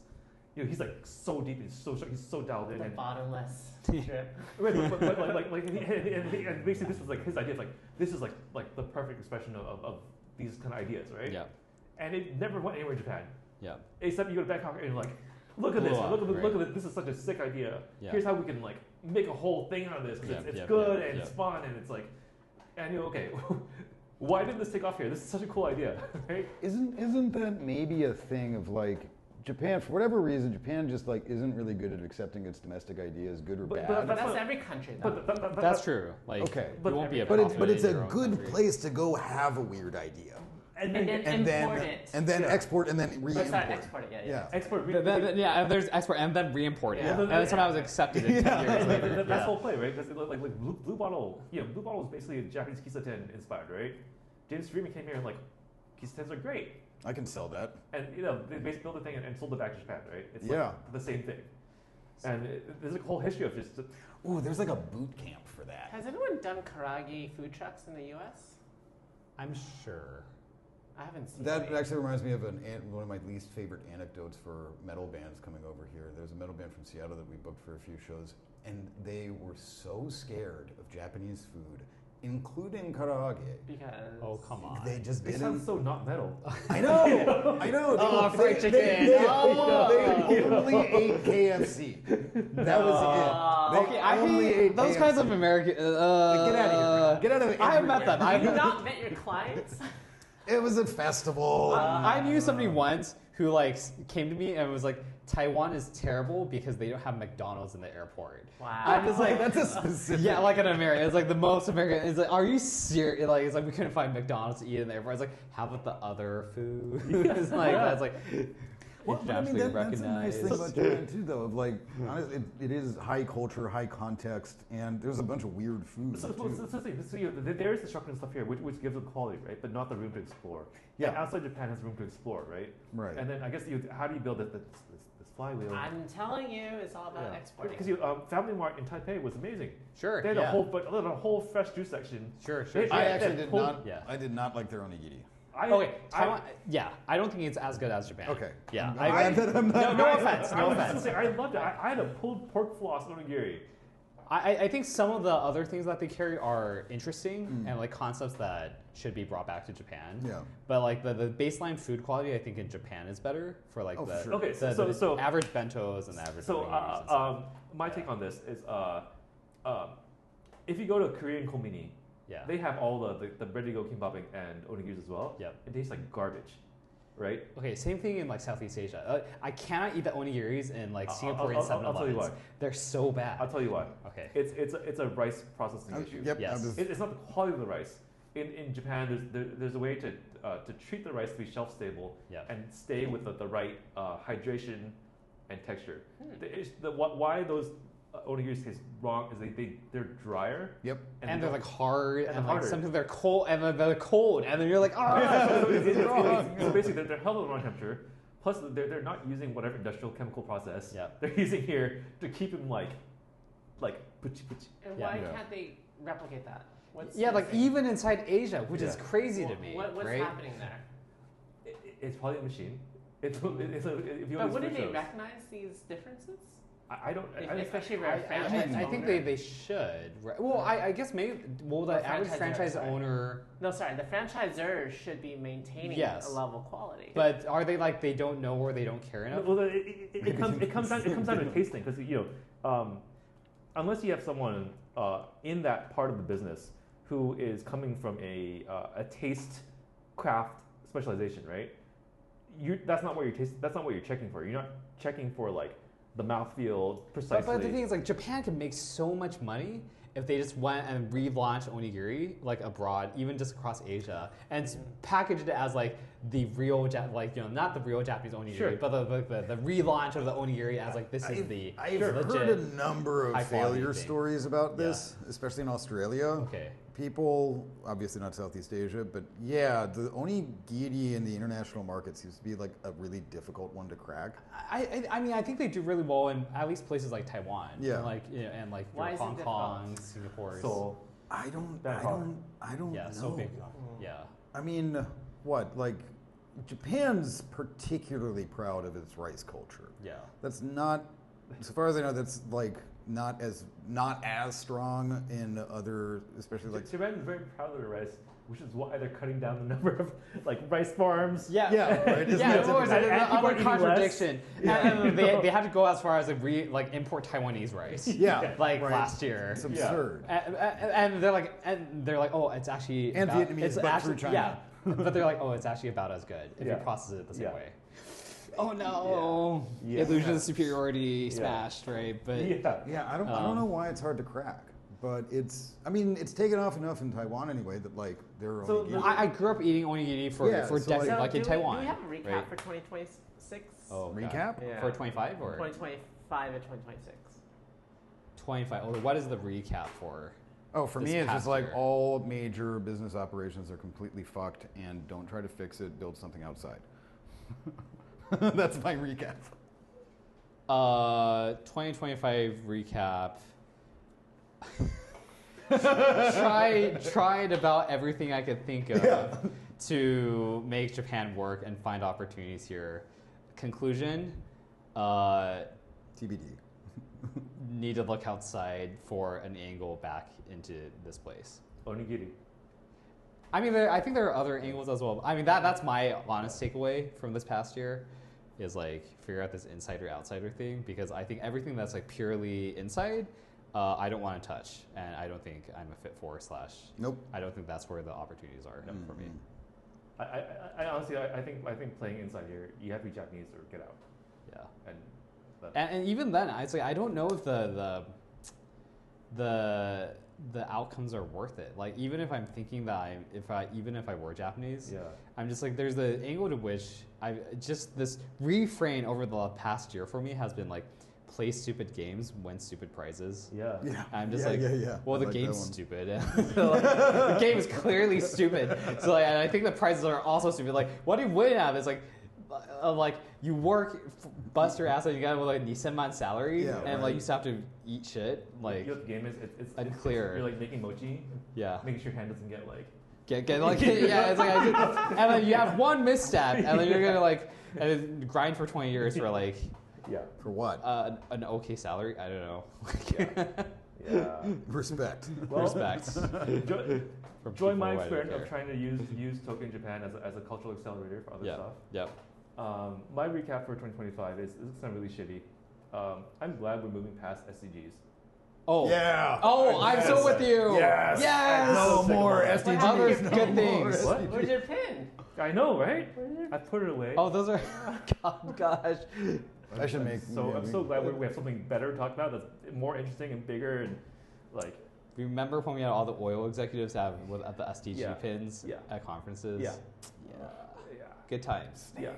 He's like so deep. He's so dialed in. The And bottomless drip. right, but and basically this was like his idea. Like this is like the perfect expression of these kind of ideas, right? Yeah. And it never went anywhere in Japan. Yeah. Except you go to Bangkok and you're like, look at this, Right. look at this. This is such a sick idea. Yeah. Here's how we can like make a whole thing out of this because it's Yeah, good yeah, and yeah. it's fun and it's like, and you know, okay, why didn't this take off here? This is such a cool idea, right? Isn't that maybe a thing of like Japan, for whatever reason, Japan just like isn't really good at accepting its domestic ideas, good or bad. But that's every country, though. That's true. Like, Okay. you won't be a But prophet it's in a your own good country. place to go have a weird idea. And then import it. And then Yeah. export and then Oh, re-import. sorry, export it. Yeah. Export. Yeah, and there's export and then re-import it. Yeah. And then sometimes accepted it 10 years later. That's the whole play, right? Because like Blue Bottle, Blue Bottle is basically a Japanese Kisaten inspired, right? James Freeman came here and like, Kisatens are great. I can sell that. And they basically built the thing and sold it back to Japan, right? It's Yeah. like the same thing. And there's a whole history of just Ooh, there's like a boot camp for that. Has anyone done karage food trucks in the U.S.? I'm sure. I haven't seen That any. actually reminds me of one of my least favorite anecdotes for metal bands coming over here. There's a metal band from Seattle that we booked for a few shows, and they were so scared of Japanese food, including karaage. Because Oh, come on. They just It didn't. sounds so not metal. I know. I know. Oh, They- fried they- chicken. They Oh. only ate KFC. That was it. They Okay, I only hate ate those KFC. kinds of American. Get out of here. Get out of I have met them. have you I've not met your clients? It was a festival. I knew somebody once who like came to me and was like, Taiwan is terrible because they don't have McDonald's in the airport. Wow. I'm just like, That's a specific. yeah, like an American. It's like the most American. It's like, are you serious? Like, it's like we couldn't find McDonald's to eat in the airport. It's like, how about the other food? It's like that's like Well, but I mean, internationally that's a nice recognized. thing about Japan too, though. Of like, honestly, it is high culture, high context, and there's a bunch of weird food So too. there is the structure and stuff here, which gives it quality, right? But not the room to explore. Yeah. And outside Japan has room to explore, right? Right. And then I guess how do you build this flywheel? I'm telling you, it's all about exporting. Because Family Mart in Taipei was amazing. Sure. They had yeah. a whole fresh juice section. Sure. They- I they- actually they did pulled- not. Yeah. I did not like their onigiri. Okay, Taiwan. Yeah, I don't think it's as good as Japan. Okay. Yeah. I'm glad that I'm not. No offense. I No was just offense. gonna say, I loved it. I had a pulled pork floss onigiri. I think some of the other things that they carry are interesting and like concepts that should be brought back to Japan. Yeah. But like the baseline food quality, I think in Japan is better for like Oh, the, for sure. Okay, the so average bentos and the average. So, onigiris and stuff. my take on this is, if you go to Korean konbini, Yeah. they have all the ready-to-go kimbap and onigiris as well. Yep. It tastes like garbage, right? Okay, same thing in like Southeast Asia. I cannot eat the onigiris in like I'll- Singaporean I'll tell you 7-Elevens. why. They're so bad. I'll tell you why. Okay. It's a rice processing issue. Yep. Yes. I was- It's not the quality of the rice. In Japan, there's a way to treat the rice to be shelf stable Yep. and stay with the right hydration and texture. Why those onigiris taste wrong is they're drier Yep. And they they're don't- like hard and and, harder. like sometimes they're cold and they're cold and then you're like, oh, so this is wrong. so basically they're held at the wrong temperature. Plus they're not using whatever industrial chemical process Yeah. they're using here to keep them like puchi puchi. And Yeah. why Yeah. can't they replicate that? What's Yeah, the like thing? even inside Asia, which is Yeah. crazy to me. What's right? happening there? It's probably a machine. If you But want wouldn't these they shows, recognize these differences? I don't. Especially for a I franchise think owner. they should. Right? Well, I guess maybe well the Or average franchisor, franchise sorry. owner. No, sorry. The franchisor should be maintaining Yes. a level of quality. But are they like they don't know or they don't care enough? Well, it comes down to tasting because unless you have someone in that part of the business who is coming from a taste craft specialization, right? That's not what you're tasting. That's not what you're checking for. You're not checking for like the mouthfeel precisely. But the thing is, like Japan can make so much money if they just went and relaunched onigiri like abroad, even just across Asia, and packaged it as like the real, not the real Japanese onigiri, Sure. but the relaunch of the onigiri as like this is the I've legit. heard a number of high quality failure thing. stories about this, especially in Australia. Okay. People, obviously not Southeast Asia, but yeah, the onigiri in the international market seems to be like a really difficult one to crack. I mean, I think they do really well in at least places like Taiwan. Yeah. And like, and like Why is it Hong difficult? Kong, Singapore. So I don't Yeah, know. so big. Yeah. I mean, what? Like, Japan's particularly proud of its rice culture. Yeah. That's not, as far as I know, that's like not as strong in other, especially like. Japan is very proud of their rice, which is why they're cutting down the number of like rice farms. Yeah, right. Isn't yeah. that What was it? typical? And people are Another eating contradiction. less. And they had to go as far as like import Taiwanese rice. Yeah, like right. last year. It's absurd. And they're like, oh, it's actually And about, Vietnamese, it's but actually, through China. Yeah, but they're like, oh, it's actually about as good if you Yeah. process it the same Yeah. way. Oh no! Yeah. Illusion of superiority Yeah. smashed, right? But Yeah, I don't know why it's hard to crack, but it's taken off enough in Taiwan anyway that like they're So only. the- I grew up eating onigiri for Yeah, so, decades, like- like in Taiwan. Do we have a recap right? for 2026? Oh, God. Recap? Yeah. For 25 or 2025 and 2026. 25? Oh, what is the recap for? Oh, for this me, it's past just like year. all major business operations are completely fucked, and don't try to fix it. Build something outside. That's my recap. 2025 recap. Tried about everything I could think of to make Japan work and find opportunities here. Conclusion: TBD. need to look outside for an angle back into this place. Onigiri. I mean, I think there are other angles as well. I mean, that's my honest takeaway from this past year, is like figure out this insider outsider thing, because I think everything that's like purely inside, I don't want to touch, and I don't think I'm a fit for / Nope. I don't think that's where the opportunities are for me. I honestly, I think playing inside here, you have to be Japanese or get out. Yeah, And and even then, I'd say I don't know if the outcomes are worth it. Like even if I'm thinking that even if I were Japanese, yeah. I'm just like, there's the angle to which I just this refrain over the past year for me has been like, play stupid games, win stupid prizes. Yeah. Yeah. I'm just yeah, like, yeah. well, I the like game's that one. stupid. So, like, the game is clearly stupid. So like, and I think the prizes are also stupid. Like, what do you win out of? It's like you work, bust your ass, and you got like a Nisenman salary, Yeah, and right. like you still have to eat shit. Like, You know what the game is? It's unclear. You're like making mochi, yeah. making sure your hand doesn't get like. Get like yeah, it's like and then you have one misstep, and then you're gonna like and then grind for 20 years for like Yeah. For what? an okay salary. I don't know. Yeah. Respect. Well, Respect. From Join my people who I don't experiment of care. trying to use Tokyo Japan as a cultural accelerator for other Yep. stuff. Yep. My recap for 2025 is kind of really shitty. I'm glad we're moving past SDGs. Oh. Yeah. Oh, I'm so with you. Yes. Yes. No Sick more about that. SDGs. Other no good more things. What? Where's your pin? I know, right? I put it away. Oh, those are. God, gosh. I should make. So yeah, I'm so glad we have something better to talk about that's more interesting and bigger and like. Remember when we had all the oil executives at the SDG Yeah. pins Yeah. at conferences? Yeah. Yeah. Yeah. Good times. Yeah.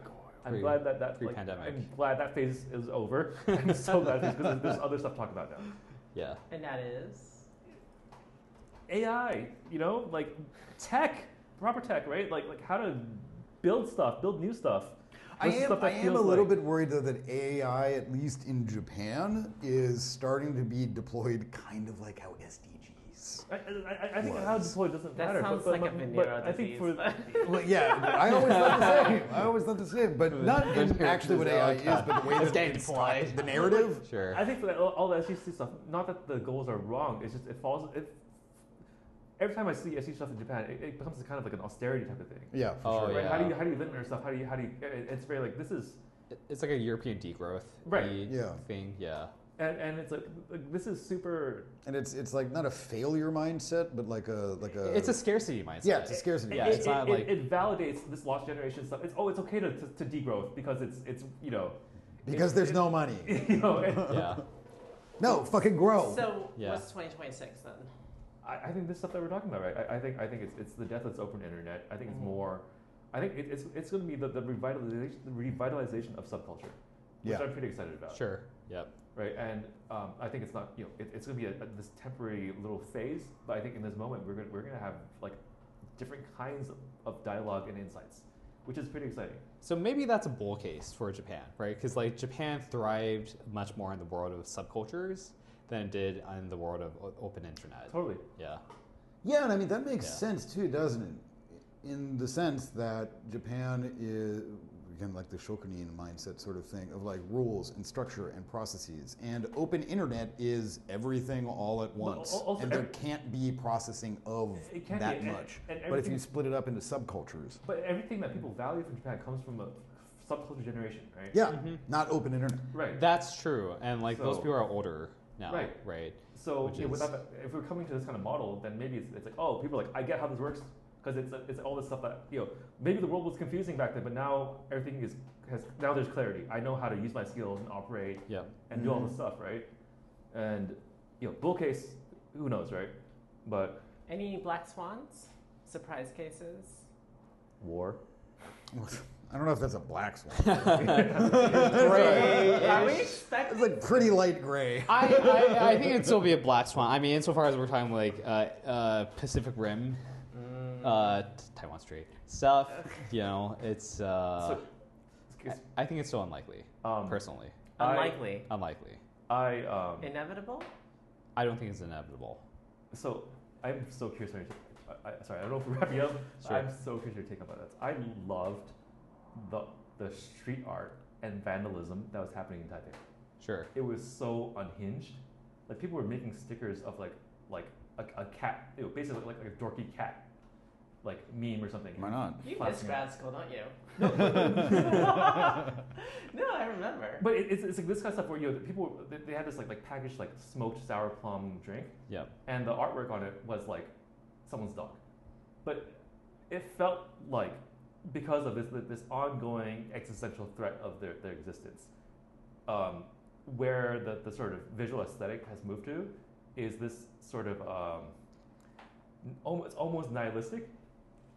I'm Pre- glad that like, pre-pandemic. I'm glad that phase is over. I'm so glad because there's other stuff to talk about now. Yeah. And that is. AI, like tech, proper tech, right? Like how to build stuff, build new stuff. I versus am. stuff that I am feels a little like- bit worried though that AI, at least in Japan, is starting to be deployed kind of like how SDGs. I think how it's deployed doesn't That matter. sounds but, like but, a but vanilla I think for disease. Well, yeah, I always thought the same. I always thought the same, but not in actually what AI is, but the way It's that getting it's deployed. the narrative. Sure. I think for all the SEC stuff, not that the goals are wrong. It's just it falls. Every time I see SEC stuff in Japan, it becomes kind of like an austerity type of thing. Yeah, for Oh, sure. Right? yeah. How do you limit your stuff? How do you? It's very like this is. It's like a European degrowth Right. Yeah. thing. Yeah. And it's like this is super. And it's like not a failure mindset, but like a It's a scarcity mindset. yeah, it's a scarcity. Yeah, it, it's not it, like- it validates this lost generation stuff. It's okay to degrowth because it's because there's no money. Yeah. No, fucking grow. So Yeah. what's 2026 then? I think this stuff that we're talking about, right? I think it's the death that's open internet. I think it's more. I think it's going to be the revitalization of subculture, which Yeah. I'm pretty excited about. Sure. Yep. Right, and I think it's not it's going to be this temporary little phase, but I think in this moment we're going to have like different kinds of dialogue and insights, which is pretty exciting. So maybe that's a bull case for Japan, right? Because like Japan thrived much more in the world of subcultures than it did in the world of open internet. Totally. Yeah. Yeah, and I mean that makes Yeah. sense too, doesn't it? In the sense that Japan is again like the shokunin mindset sort of thing of like rules and structure and processes, and open internet is everything all at once, also and there can't be processing of It can't that be, much. and But if everything- you split it up into subcultures, But everything that people value from Japan comes from a subculture generation, right? yeah, Mhm. not open internet. Right. That's true, and like those So- people are older now, Right. right? So Which yeah, is- without that, if we're coming to this kind of model, then maybe it's like, oh, people are like, I get how this works because it's all this stuff that maybe the world was confusing back then, but now everything now there's clarity. I know how to use my skills and operate Yeah. and do all this stuff, right? And bull case, who knows, right? But Any black swans? Surprise cases? war. I don't know if that's a black swan. Gray. Are we It's expecting? like pretty light gray. I think it'd still be a black swan. I mean, insofar as we're talking like Pacific Rim, Taiwan Strait stuff, it's. So, I think it's still unlikely, personally. Unlikely. Unlikely. Inevitable? I don't think it's inevitable. So I'm so curious. Sorry, I don't know if we're wrapping up. Sure. I'm so curious your take about that. I loved the street art and vandalism that was happening in Taipei. Sure. It was so unhinged. Like people were making stickers of like a cat, basically like a dorky cat, like meme or something. Why not? You Classic. missed grad school, don't you? No, I remember. But it's like this kind of stuff where people they had this like packaged like smoked sour plum drink, Yeah. and the artwork on it was like someone's dog, but it felt like because of this ongoing existential threat of their existence, where the sort of visual aesthetic has moved to is this sort of almost nihilistic,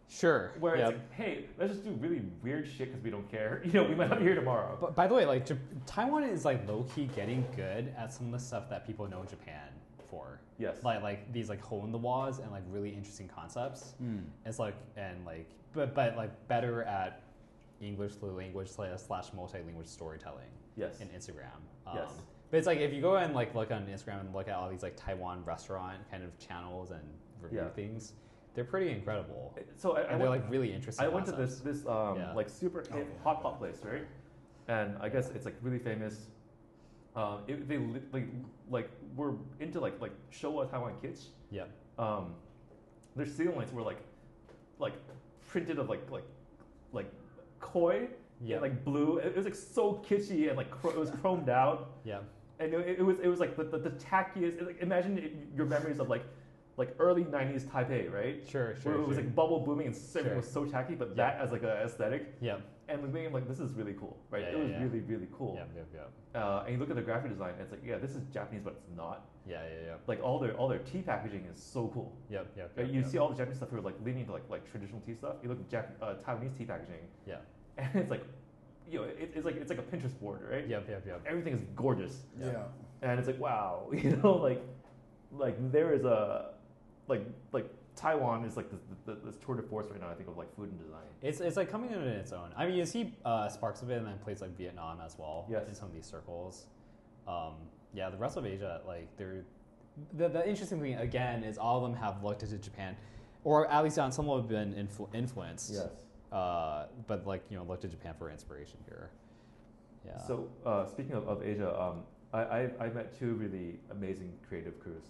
Sure. where yeah. it's like, hey, let's just do really weird shit because we don't care. We might not be here tomorrow. But by the way, like Taiwan is like low key getting good at some of the stuff that people know Japan for. Yes. Like these like hole in the walls and like really interesting concepts. It's like but like better at English language / multilingual storytelling. Yes. In Instagram. Yes. But it's like if you go and like look on Instagram and look at all these like Taiwan restaurant kind of channels and review things, they're pretty incredible. So And they're like really interesting. I went to concepts. this Yeah. like super hip hot pot place, right? And I guess it's like really famous. They were into like Showa Taiwan kids. Yeah. Their ceiling lights were like printed of like koi Yeah. and like blue. It was like so kitschy and like it was chromed out. Yeah. And it was like the tackiest. Like, imagine your memories of like early '90s Taipei, right? Sure. Where it was like bubble booming and everything Sure. was so tacky, but Yeah. that as like an aesthetic. Yeah. And we're thinking like this is really cool, right? Yeah, It was yeah. really really cool. Yeah. And you look at the graphic design, and it's like this is Japanese, but it's not. Yeah. Like all their tea packaging is so cool. Yep. Right? You see all the Japanese stuff who are like leaning to like traditional tea stuff. You look at Taiwanese tea packaging, Yeah. and it's like, it's like a Pinterest board, right? Yep. Everything is gorgeous, Yeah. and it's like wow, like there is a like Taiwan is like this tour de force right now. I think of like food and design. It's like coming in its own. I mean, you see sparks of it in then places like Vietnam as well. Yes. In some of these circles. The rest of Asia, like they're the interesting thing again is all of them have looked into Japan, or at least on some have been influenced. Yes. But like looked to Japan for inspiration here. Yeah. So speaking of Asia, I met two really amazing creative crews.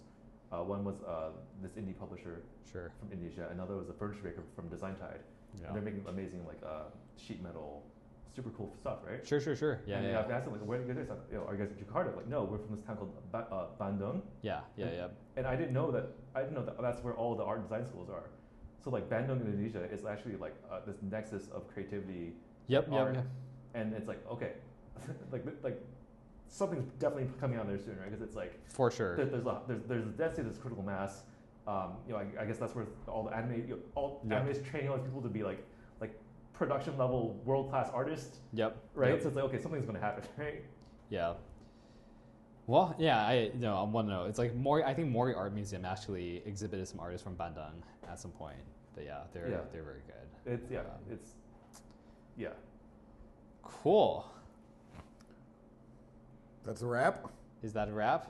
One was this indie publisher Sure. from Indonesia. Another was a furniture maker from Design Tide. Yeah. And they're making amazing like sheet metal, super cool stuff, right? Sure. Yeah. And Yeah. I've asked them like, where do you guys? Are you guys in Jakarta? Like, no, we're from this town called Bandung. Yeah. And I didn't know that. That's where all the art and design schools are. So like Bandung, Indonesia, is actually like this nexus of creativity, Yep. art, and it's like okay, like something's definitely coming out there soon, right? Because it's like For sure. there's density, there's critical mass. I guess that's where all the anime, anime is training all these people to be like production level world class artists, Yep. right? Yep. So it's like okay, something's gonna happen, right? Yeah. Well, yeah, I want to know. It's like I think Mori Art Museum actually exhibited some artists from Bandung at some point. But yeah, they're very good. It's Cool. That's a wrap. Is that a wrap?